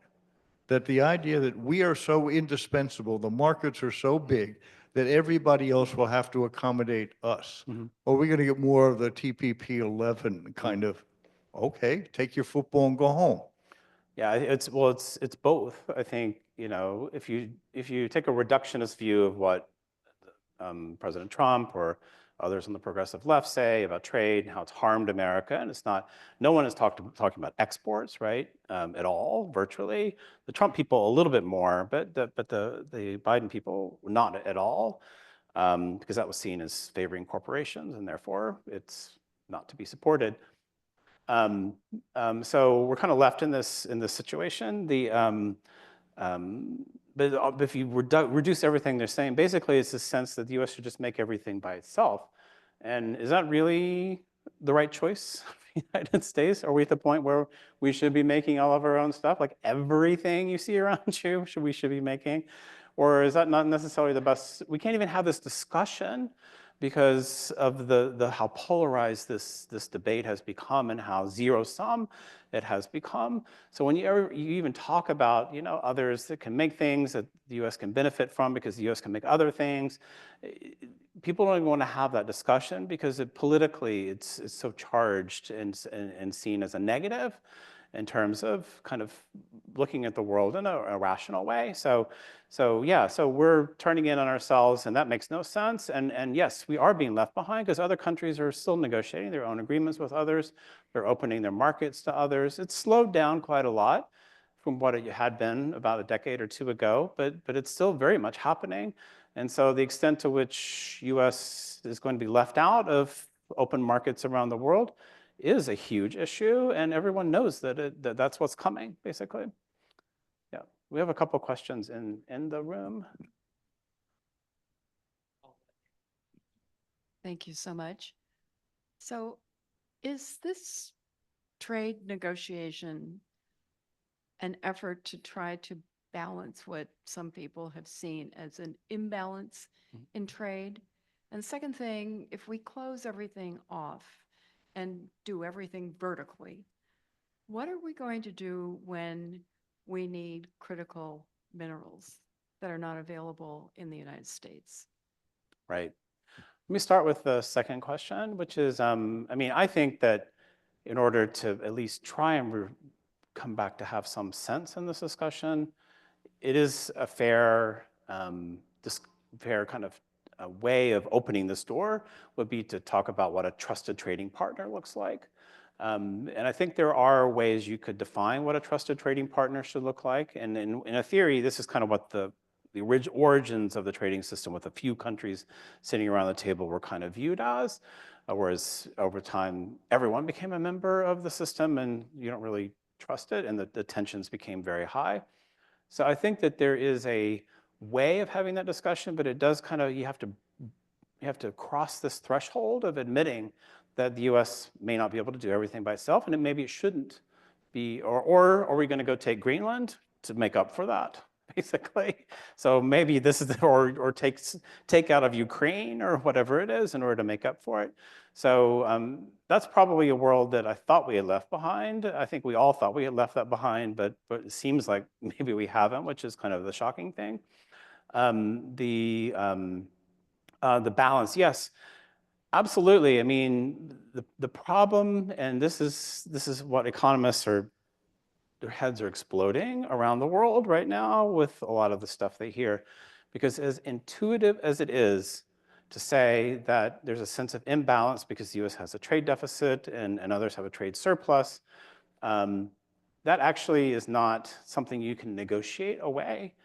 That the idea that we are so indispensable, the markets are so big, that everybody else will have to accommodate us? Or are we going to get more of the TPP 11 kind of, okay, take your football and go home? Yeah, it's both. I think, if you take a reductionist view of what President Trump or others on the progressive left say about trade and how it's harmed America, and no one is talking about exports, right, at all, virtually. The Trump people a little bit more, but the Biden people not at all, because that was seen as favoring corporations, and therefore it's not to be supported. So we're kind of left in this situation. But if you reduce everything they're saying, basically it's a sense that the U.S. should just make everything by itself. And is that really the right choice for the United States? Are we at the point where we should be making all of our own stuff? Like everything you see around you, we should be making? Or is that not necessarily the best? We can't even have this discussion because of how polarized this debate has become and how zero-sum it has become. So when you even talk about others that can make things that the U.S. can benefit from because the U.S. can make other things, people don't even want to have that discussion because politically it's so charged and seen as a negative in terms of kind of looking at the world in a rational way. So we're turning in on ourselves, and that makes no sense. And yes, we are being left behind because other countries are still negotiating their own agreements with others. They're opening their markets to others. It's slowed down quite a lot from what it had been about a decade or two ago, but it's still very much happening. And so the extent to which U.S. is going to be left out of open markets around the world is a huge issue, and everyone knows that that's what's coming, basically. Yeah, we have a couple questions in the room. Thank you so much. So is this trade negotiation an effort to try to balance what some people have seen as an imbalance in trade? And the second thing, if we close everything off and do everything vertically, what are we going to do when we need critical minerals that are not available in the United States? Right. Let me start with the second question, which is, I think that in order to at least try and come back to have some sense in this discussion, it is a fair kind of a way of opening this door would be to talk about what a trusted trading partner looks like. And I think there are ways you could define what a trusted trading partner should look like. And in a theory, this is kind of what the origins of the trading system with a few countries sitting around the table were kind of viewed as, whereas over time, everyone became a member of the system and you don't really trust it, and the tensions became very high. So I think that there is a way of having that discussion, but it does you have to cross this threshold of admitting that the US may not be able to do everything by itself, and maybe it shouldn't be, or are we going to go take Greenland to make up for that, basically? So maybe this is, or take out of Ukraine or whatever it is in order to make up for it. So that's probably a world that I thought we had left behind. I think we all thought we had left that behind, but it seems like maybe we haven't, which is kind of the shocking thing. The balance, yes, absolutely. I mean, the problem, and this is what economists are, their heads are exploding around the world right now with a lot of the stuff they hear, because as intuitive as it is to say that there's a sense of imbalance because the US has a trade deficit and others have a trade surplus, that actually is not something you can negotiate away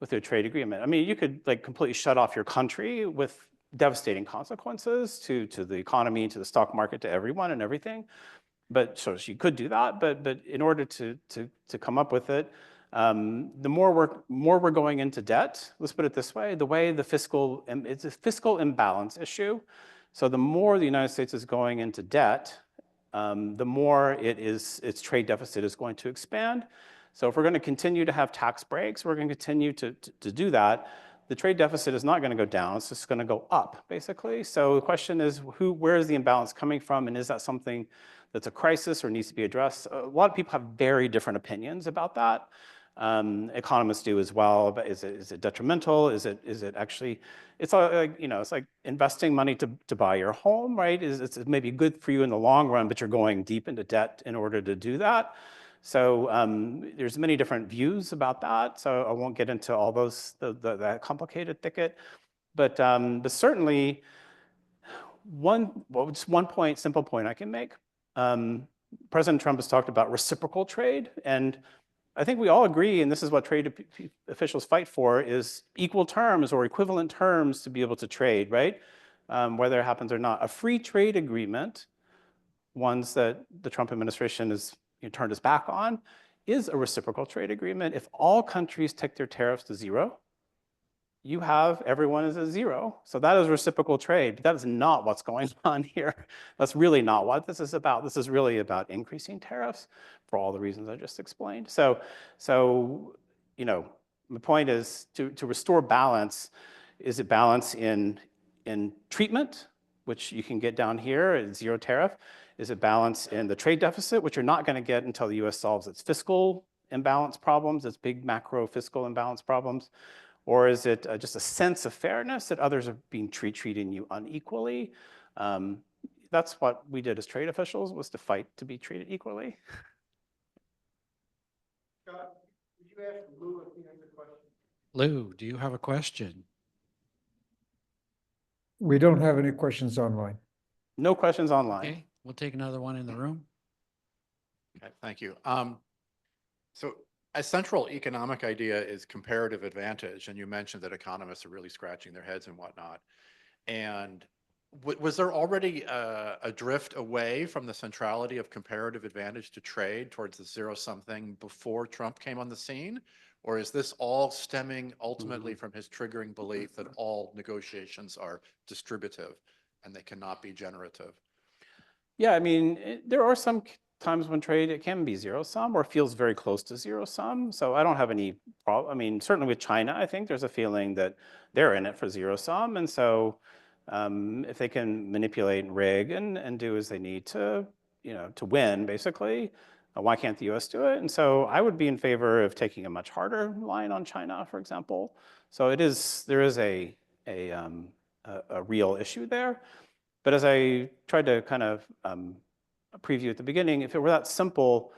with a trade agreement. I mean, you could like completely shut off your country with devastating consequences to the economy, to the stock market, to everyone and everything. But so you could do that, but in order to come up with it, the more we're going into debt, let's put it this way, the way it's a fiscal imbalance issue. So the more the United States is going into debt, the more its trade deficit is going to expand. So if we're going to continue to have tax breaks, we're going to continue to do that. The trade deficit is not going to go down, it's just going to go up, basically. So the question is, where is the imbalance coming from, and is that something that's a crisis or needs to be addressed? A lot of people have very different opinions about that. Economists do as well, but is it detrimental? Is it actually, it's like, you know, it's like investing money to buy your home, right? It's maybe good for you in the long run, but you're going deep into debt in order to do that. So there's many different views about that. So I won't get into all those, that complicated thicket. But certainly, just one point, simple point I can make. President Trump has talked about reciprocal trade. And I think we all agree, and this is what trade officials fight for, is equal terms or equivalent terms to be able to trade, right? Whether it happens or not. A free trade agreement, ones that the Trump administration has turned its back on, is a reciprocal trade agreement. If all countries take their tariffs to zero, you have everyone is at zero. So that is reciprocal trade. But that is not what's going on here. That's really not what this is about. This is really about increasing tariffs for all the reasons I just explained. So you know, the point is to restore balance. Is it balance in treatment, which you can get down here at zero tariff? Is it balance in the trade deficit, which you're not going to get until the US solves its fiscal imbalance problems, its big macro fiscal imbalance problems? Or is it just a sense of fairness that others are treating you unequally? That's what we did as trade officials, was to fight to be treated equally. Scott, would you ask Lou if he has a question? Lou, do you have a question? We don't have any questions online. No questions online. Okay, we'll take another one in the room. Okay, thank you. So a central economic idea is comparative advantage, and you mentioned that economists are really scratching their heads and whatnot. And was there already a drift away from the centrality of comparative advantage to trade towards the zero-sum thing before Trump came on the scene? Or is this all stemming ultimately from his triggering belief that all negotiations are distributive and they cannot be generative? Yeah, I mean, there are some times when trade, it can be zero sum or feels very close to zero sum. So I don't have any problem. I mean, certainly with China, I think there's a feeling that they're in it for zero sum. And so if they can manipulate and rig and do as they need to, to win, basically, why can't the US do it? And so I would be in favor of taking a much harder line on China, for example. So there is a real issue there. But as I tried to kind of preview at the beginning, if it were that simple,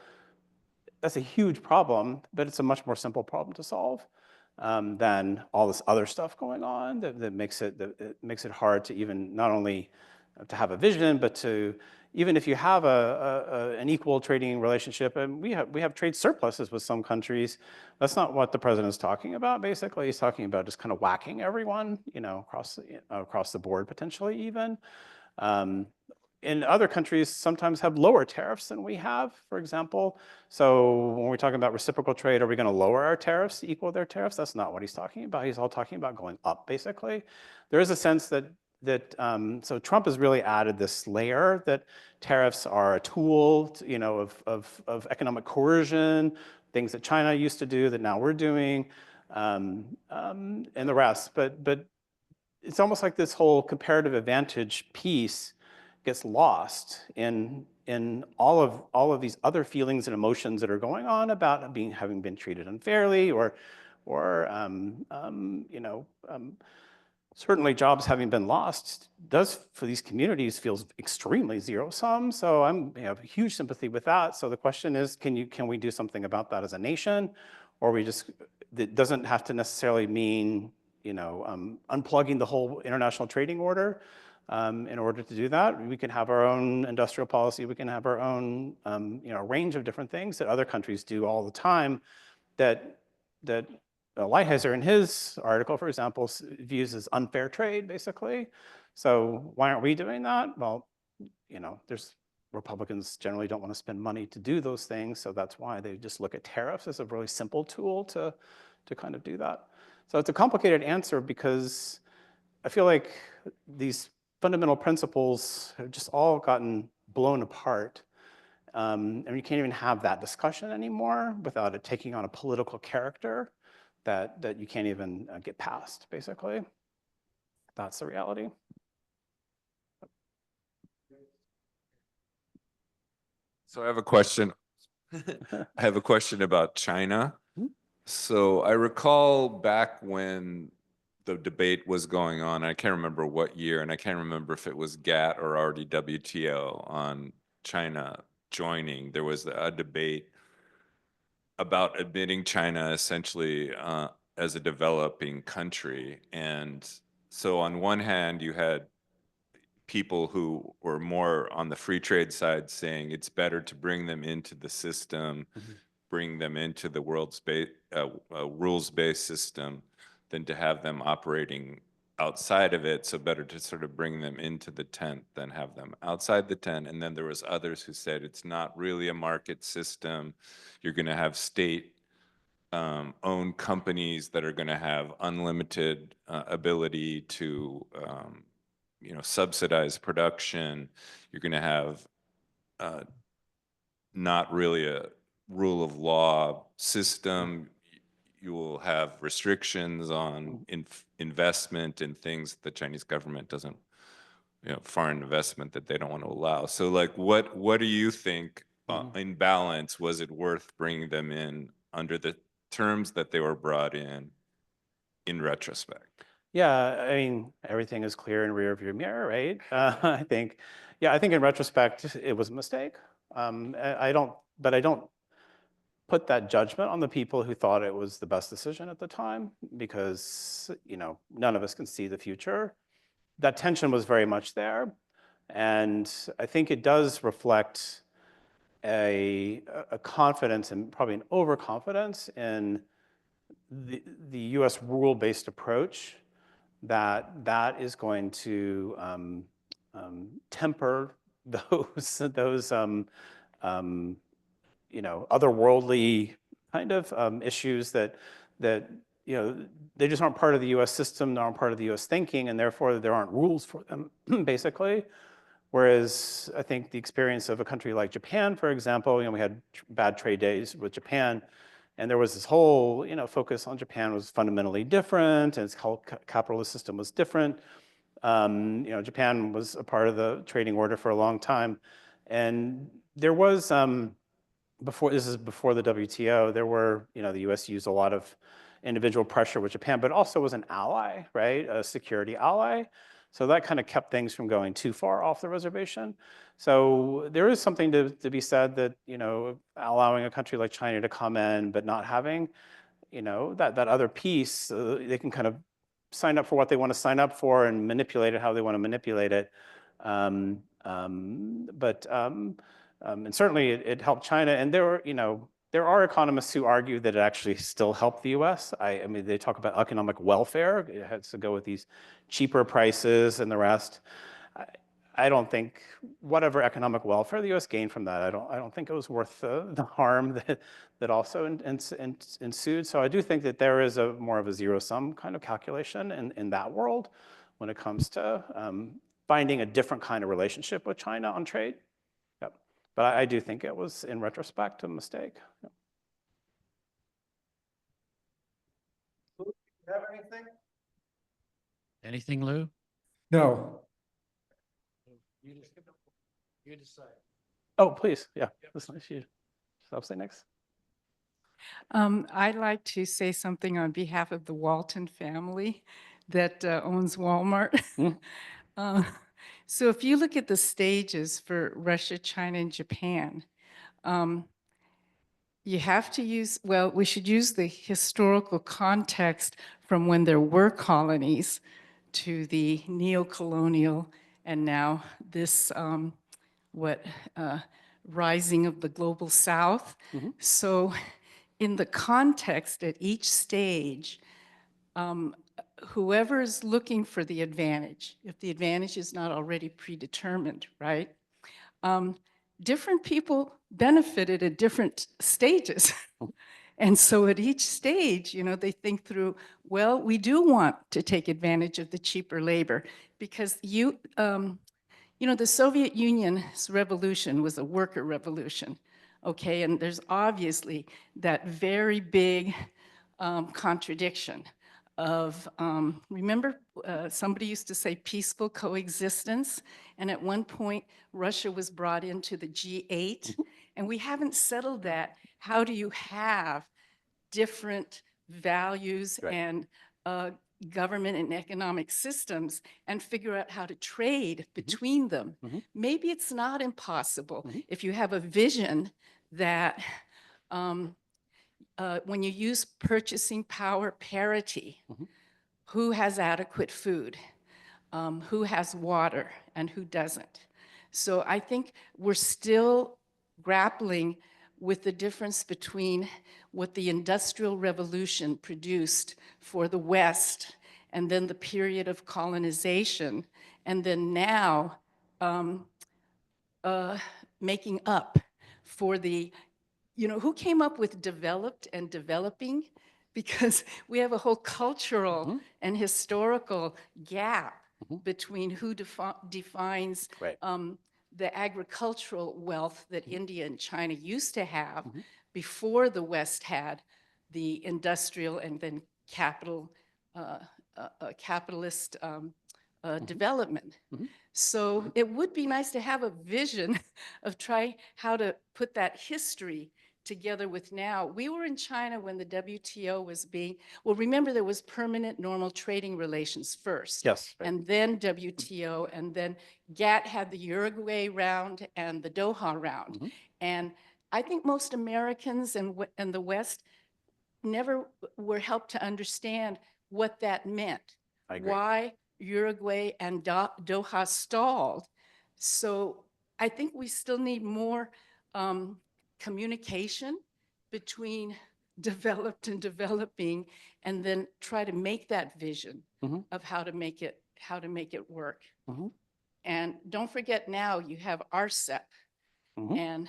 that's a huge problem, but it's a much more simple problem to solve than all this other stuff going on that makes it hard to even not only to have a vision, but to even if you have an equal trading relationship, and we have trade surpluses with some countries, that's not what the president's talking about. Basically, he's talking about just kind of whacking everyone, across the board potentially even. In other countries, sometimes have lower tariffs than we have, for example. So when we're talking about reciprocal trade, are we going to lower our tariffs to equal their tariffs? That's not what he's talking about. He's all talking about going up, basically. There is a sense that so Trump has really added this layer that tariffs are a tool, of economic coercion, things that China used to do that now we're doing, and the rest. But it's almost like this whole comparative advantage piece gets lost in all of these other feelings and emotions that are going on about having been treated unfairly, or certainly jobs having been lost does for these communities feels extremely zero sum. So I have huge sympathy with that. So the question is, can we do something about that as a nation, or it doesn't have to necessarily mean unplugging the whole international trading order. In order to do that, we can have our own industrial policy. We can have our own range of different things that other countries do all the time. That Lighthizer in his article, for example, views as unfair trade, basically. So why aren't we doing that? Well, there's Republicans generally don't want to spend money to do those things, so that's why they just look at tariffs as a really simple tool to kind of do that. So it's a complicated answer because I feel like these fundamental principles have just all gotten blown apart. And you can't even have that discussion anymore without it taking on a political character that you can't even get past, basically. That's the reality. So I have a question. I have a question about China. So I recall back when the debate was going on, I can't remember what year, and I can't remember if it was GATT or already WTO on China joining. There was a debate about admitting China essentially as a developing country. And so on one hand, you had people who were more on the free trade side saying it's better to bring them into the system, bring them into the rules-based system than to have them operating outside of it. So better to sort of bring them into the tent than have them outside the tent. And then there was others who said it's not really a market system. You're going to have state owned companies that are going to have unlimited ability to subsidize production. You're going to have not really a rule of law system. You will have restrictions on investment in things the Chinese government doesn't, foreign investment that they don't want to allow. So like, what do you think in balance, was it worth bringing them in under the terms that they were brought in retrospect? Yeah, I mean, everything is clear in rear view mirror, right? I think in retrospect, it was a mistake. I don't put that judgment on the people who thought it was the best decision at the time, because, none of us can see the future. That tension was very much there. And I think it does reflect a confidence and probably an overconfidence in the US rule-based approach that is going to temper those otherworldly kind of issues that they just aren't part of the US system, they aren't part of the US thinking, and therefore there aren't rules for them, basically. Whereas I think the experience of a country like Japan, for example, we had bad trade days with Japan, and there was this whole focus on Japan was fundamentally different, and its whole capitalist system was different. Japan was a part of the trading order for a long time, and there was before the WTO, there were the U.S. used a lot of individual pressure with Japan, but also was an ally, right, a security ally. So that kind of kept things from going too far off the reservation. So there is something to be said that, allowing a country like China to come in, but not having, that other piece, they can kind of sign up for what they want to sign up for and manipulate it how they want to manipulate it. And certainly it helped China. And there are economists who argue that it actually still helped the US. I mean, they talk about economic welfare. It has to go with these cheaper prices and the rest. I don't think whatever economic welfare the US gained from that, I don't think it was worth the harm that also ensued. So I do think that there is more of a zero-sum kind of calculation in that world, when it comes to finding a different kind of relationship with China on trade. Yep. But I do think it was, in retrospect, a mistake. Yep. Have anything? Anything, Lou? No, You decide. Oh, please, yeah. That's nice. You stop say next. I'd like to say something on behalf of the Walton family that owns Walmart. Mm. Uh, So if you look at the stages for Russia, China, and Japan, you have to use, well, we should use the historical context from when there were colonies to the neo-colonial and now this, rising of the global South. Mhm. So in the context at each stage, whoever is looking for the advantage, if the advantage is not already predetermined, right? Different people benefited at different stages. And so at each stage, you know, they think through, well, we do want to take advantage of the cheaper labor because you know, the Soviet Union's revolution was a worker revolution, okay? And there's obviously that very big contradiction of, remember, somebody used to say peaceful coexistence, and at one point, Russia was brought into the G8, and we haven't settled that. How do you have different values Right. and government and economic systems and figure out how to trade between them? Mhm. Maybe it's not impossible Mhm. if you have a vision that when you use purchasing power parity, Mhm. who has adequate food, who has water, and who doesn't. So I think we're still grappling with the difference between what the Industrial Revolution produced for the West, and then the period of colonization, and then now making up for the, you know, who came up with developed and developing? Because we have a whole cultural and historical gap between who defines Right. the agricultural wealth that India and China used to have before the West had the industrial and then capitalist development. So it would be nice to have a vision of try how to put that history together with now. We were in China when the WTO was being, well, remember there was permanent normal trading relations first. Yes. Right. And then WTO, and then GATT had the Uruguay round and the Doha round. And I think most Americans and the West never were helped to understand what that meant. I agree. Why Uruguay and Doha stalled. So I think we still need more communication between developed and developing, and then try to make that vision of how to make it work. And don't forget now you have RCEP. And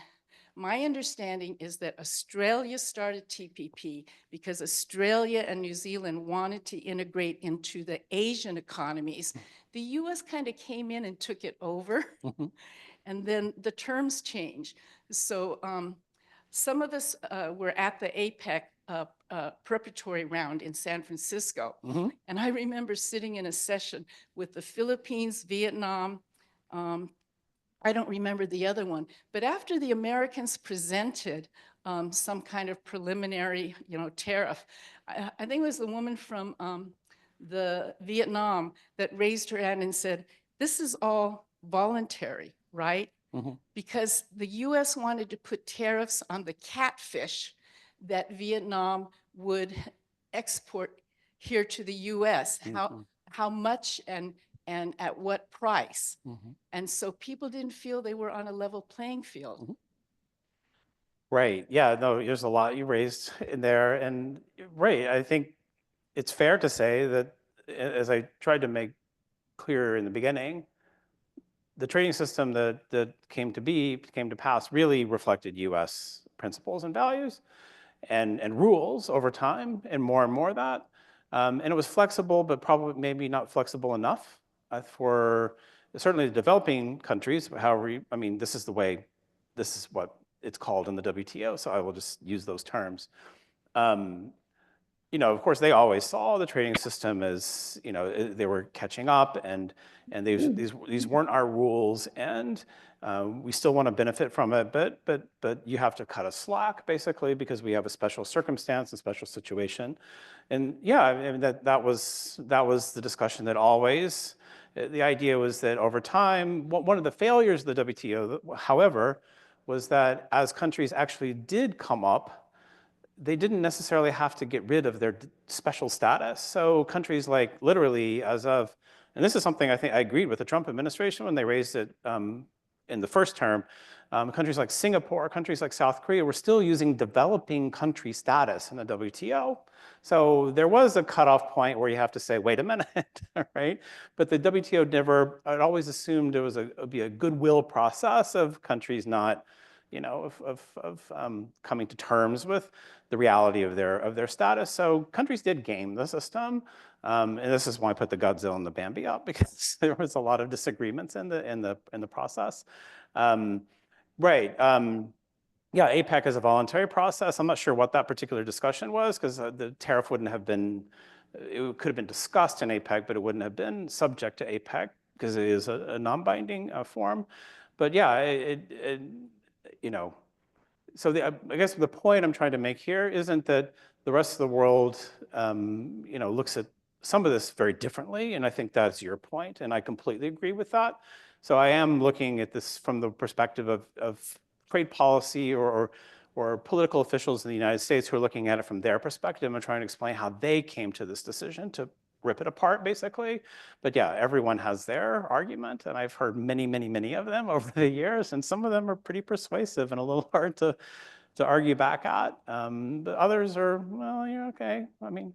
my understanding is that Australia started TPP because Australia and New Zealand wanted to integrate into the Asian economies. The US kind of came in and took it over, and then the terms changed. So some of us were at the APEC preparatory round in San Francisco. And I remember sitting in a session with the Philippines, Vietnam, I don't remember the other one, but after the Americans presented some kind of preliminary, you know, tariff, I think it was the woman from the Vietnam that raised her hand and said, "This is all voluntary, right?" Because the U.S. wanted to put tariffs on the catfish that Vietnam would export here to the U.S. How much and at what price? And so people didn't feel they were on a level playing field. Right. Yeah, no, there's a lot you raised in there. And right, I think it's fair to say that, as I tried to make clear in the beginning, the trading system that came to pass really reflected US principles and values and rules over time, and more of that. And it was flexible, but probably maybe not flexible enough for certainly the developing countries. However, I mean, this is what it's called in the WTO, so I will just use those terms. Of course, they always saw the trading system as, they were catching up, and these weren't our rules, and we still want to benefit from it, but you have to cut us slack, basically, because we have a special circumstance and special situation. And yeah, I mean, that was the discussion that always, the idea was that over time, one of the failures of the WTO, however, was that as countries actually did come up, they didn't necessarily have to get rid of their special status. So countries like literally as of, and this is something I think I agreed with the Trump administration when they raised it in the first term, countries like Singapore, countries like South Korea were still using developing country status in the WTO. So there was a cutoff point where you have to say, wait a minute, right? But the WTO never, I'd always assumed it would be a goodwill process of countries not, coming to terms with the reality of their status. So countries did game the system, and this is why I put the Godzilla and the Bambi up, because there was a lot of disagreements in the process. Right. Yeah, APEC is a voluntary process. I'm not sure what that particular discussion was, because the tariff wouldn't have been. It could have been discussed in APEC, but it wouldn't have been subject to APEC because it is a non-binding form. But yeah, so I guess the point I'm trying to make here isn't that the rest of the world, looks at some of this very differently, and I think that's your point, and I completely agree with that. So I am looking at this from the perspective of trade policy or political officials in the United States who are looking at it from their perspective and trying to explain how they came to this decision to rip it apart, basically. But yeah, everyone has their argument, and I've heard many, many, many of them over the years, and some of them are pretty persuasive and a little hard to argue back at. But others are, well, you're okay. I mean,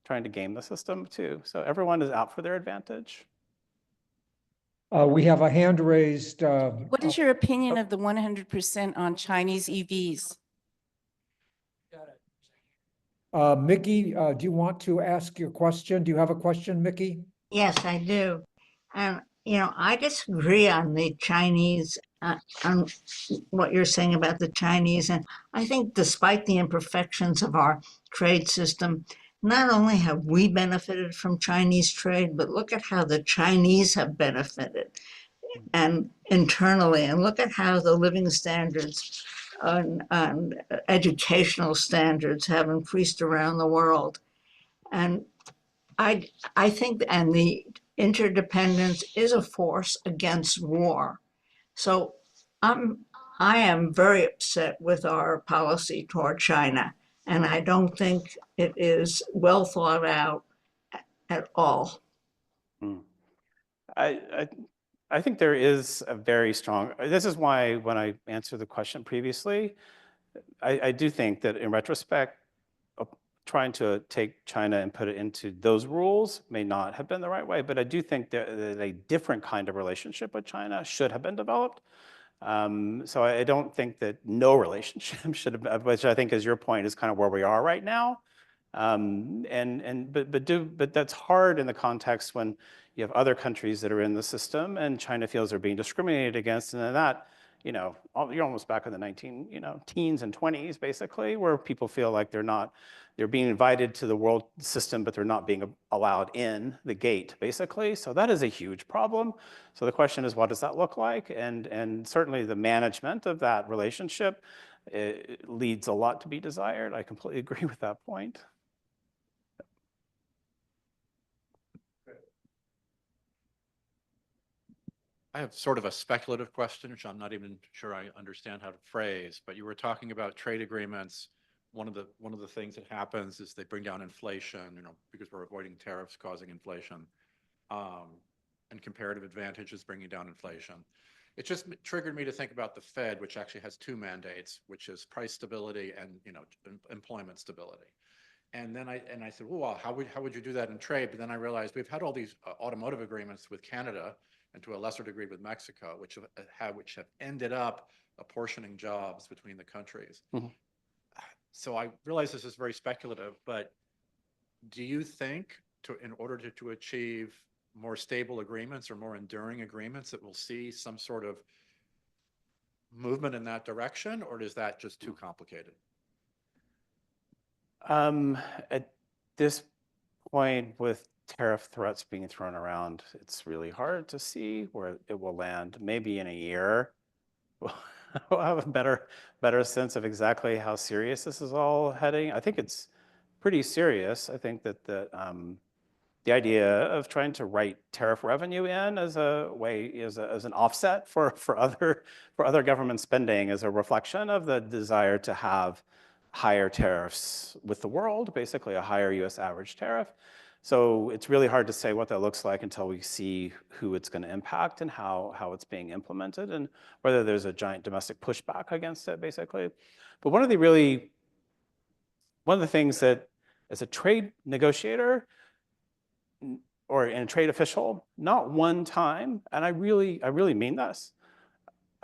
trying to game the system too. So everyone is out for their advantage. We have a hand raised. What is your opinion of the 100% on Chinese EVs? Mickey, do you want to ask your question? Do you have a question, Mickey? Yes, I do. And, I disagree on the Chinese, on what you're saying about the Chinese. And I think despite the imperfections of our trade system, not only have we benefited from Chinese trade, but look at how the Chinese have benefited and internally, and look at how the living standards and educational standards have increased around the world. And I think, and the interdependence is a force against war. So I am very upset with our policy toward China, and I don't think it is well thought out at all. I think there is a very strong, this is why when I answered the question previously, I do think that in retrospect, trying to take China and put it into those rules may not have been the right way, but I do think that a different kind of relationship with China should have been developed. So I don't think that no relationship should have, which I think is your point, is kind of where we are right now. But that's hard in the context when you have other countries that are in the system and China feels they're being discriminated against, and then that, you're almost back in the teens and 20s, basically, where people feel like they're being invited to the world system, but they're not being allowed in the gate, basically. So that is a huge problem. So the question is, what does that look like? And certainly the management of that relationship leads a lot to be desired. I completely agree with that point. I have sort of a speculative question, which I'm not even sure I understand how to phrase, but you were talking about trade agreements. One of the things that happens is they bring down inflation, because we're avoiding tariffs causing inflation, and comparative advantages bringing down inflation. It just triggered me to think about the Fed, which actually has two mandates, which is price stability and employment stability. And then I said, well, how would you do that in trade? But then I realized we've had all these automotive agreements with Canada, and to a lesser degree with Mexico, which have ended up apportioning jobs between the countries. Mm-hmm. So I realize this is very speculative, but do you think in order to achieve more stable agreements or more enduring agreements that we'll see some sort of movement in that direction, or is that just too complicated? At this point, with tariff threats being thrown around, it's really hard to see where it will land. Maybe in a year, we'll have a better sense of exactly how serious this is all heading. I think it's pretty serious. I think that the idea of trying to write tariff revenue in as a way, as an offset for other government spending, is a reflection of the desire to have higher tariffs with the world, basically a higher US average tariff. So it's really hard to say what that looks like until we see who it's going to impact and how it's being implemented and whether there's a giant domestic pushback against it, basically. But one of the things that as a trade negotiator or in a trade official, not one time, and I really mean this,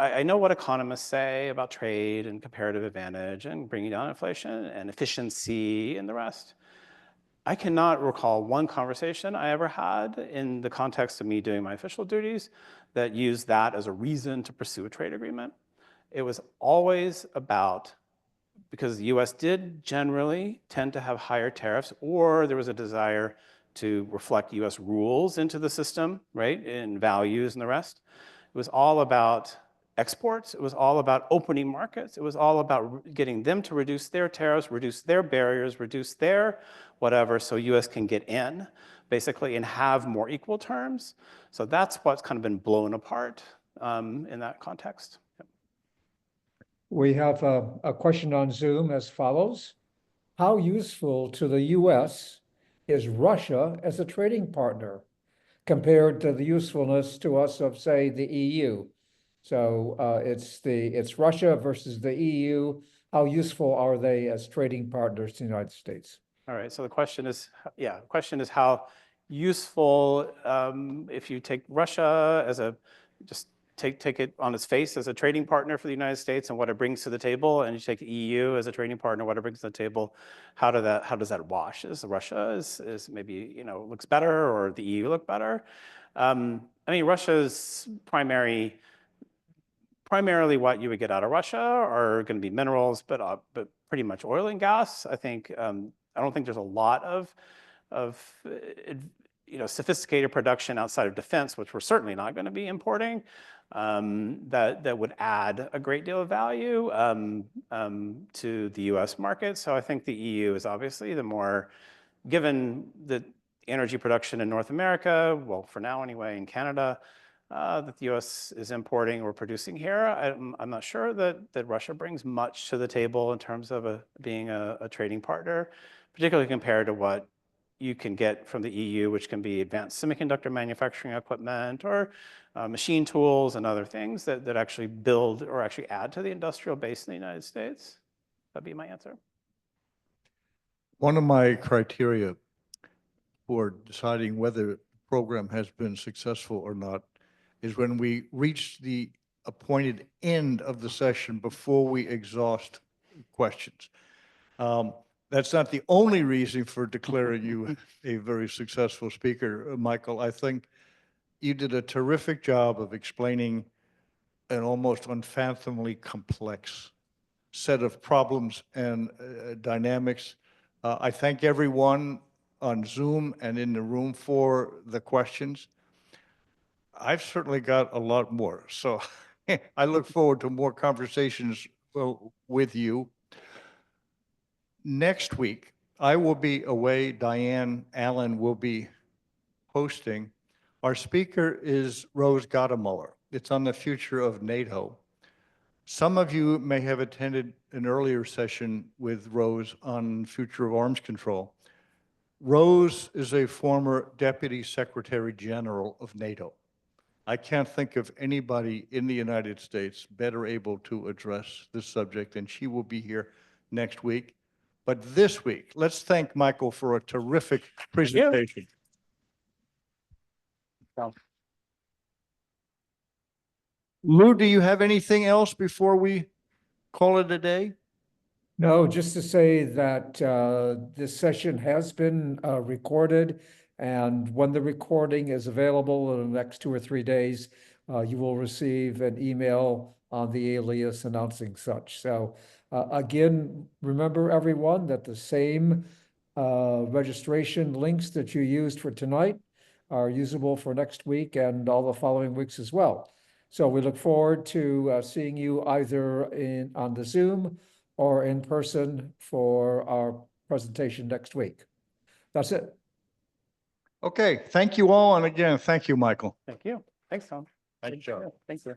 I know what economists say about trade and comparative advantage and bringing down inflation and efficiency and the rest. I cannot recall one conversation I ever had in the context of me doing my official duties that used that as a reason to pursue a trade agreement. It was always about, because the US did generally tend to have higher tariffs, or there was a desire to reflect US rules into the system, right, in values and the rest. It was all about exports. It was all about opening markets. It was all about getting them to reduce their tariffs, reduce their barriers, reduce their whatever, so US can get in, basically, and have more equal terms. So that's what's kind of been blown apart in that context. Yep. We have a question on Zoom as follows. How useful to the US is Russia as a trading partner compared to the usefulness to us of, say, the EU? So it's Russia versus the EU. How useful are they as trading partners to the United States? All right, so the question is how useful, if you take Russia as just take it on its face as a trading partner for the United States and what it brings to the table, and you take the EU as a trading partner, what it brings to the table, how does that wash? Is Russia is maybe, looks better, or the EU look better? I mean, Russia's primarily what you would get out of Russia are going to be minerals, but pretty much oil and gas. I think I don't think there's a lot of sophisticated production outside of defense, which we're certainly not going to be importing, that would add a great deal of value to the U.S. market. So I think the EU is obviously the more, given the energy production in North America, well, for now anyway, in Canada, that the U.S. is importing or producing here. I'm not sure that Russia brings much to the table in terms of being a trading partner, particularly compared to what you can get from the EU, which can be advanced semiconductor manufacturing equipment or machine tools and other things that actually build or actually add to the industrial base in the United States. That'd be my answer. One of my criteria for deciding whether the program has been successful or not is when we reach the appointed end of the session before we exhaust questions. That's not the only reason for declaring you a very successful speaker, Michael. I think you did a terrific job of explaining an almost unfathomably complex set of problems and dynamics. I thank everyone on Zoom and in the room for the questions. I've certainly got a lot more, so I look forward to more conversations with you. Next week, I will be away. Diane Allen will be hosting. Our speaker is Rose Gottemoeller. It's on the future of NATO. Some of you may have attended an earlier session with Rose on future of arms control. Rose is a former Deputy Secretary General of NATO. I can't think of anybody in the United States better able to address this subject, and she will be here next week. But this week, let's thank Michael for a terrific presentation. Lou, do you have anything else before we call it a day? No, just to say that this session has been recorded, and when the recording is available in the next 2 or 3 days, you will receive an email on the alias announcing such. So again, remember everyone that the same registration links that you used for tonight are usable for next week and all the following weeks as well. So we look forward to seeing you either on the Zoom or in person for our presentation next week. That's it. Okay, thank you all. And again, thank you, Michael. Thank you. Thanks, Tom. Thank you. Thank you.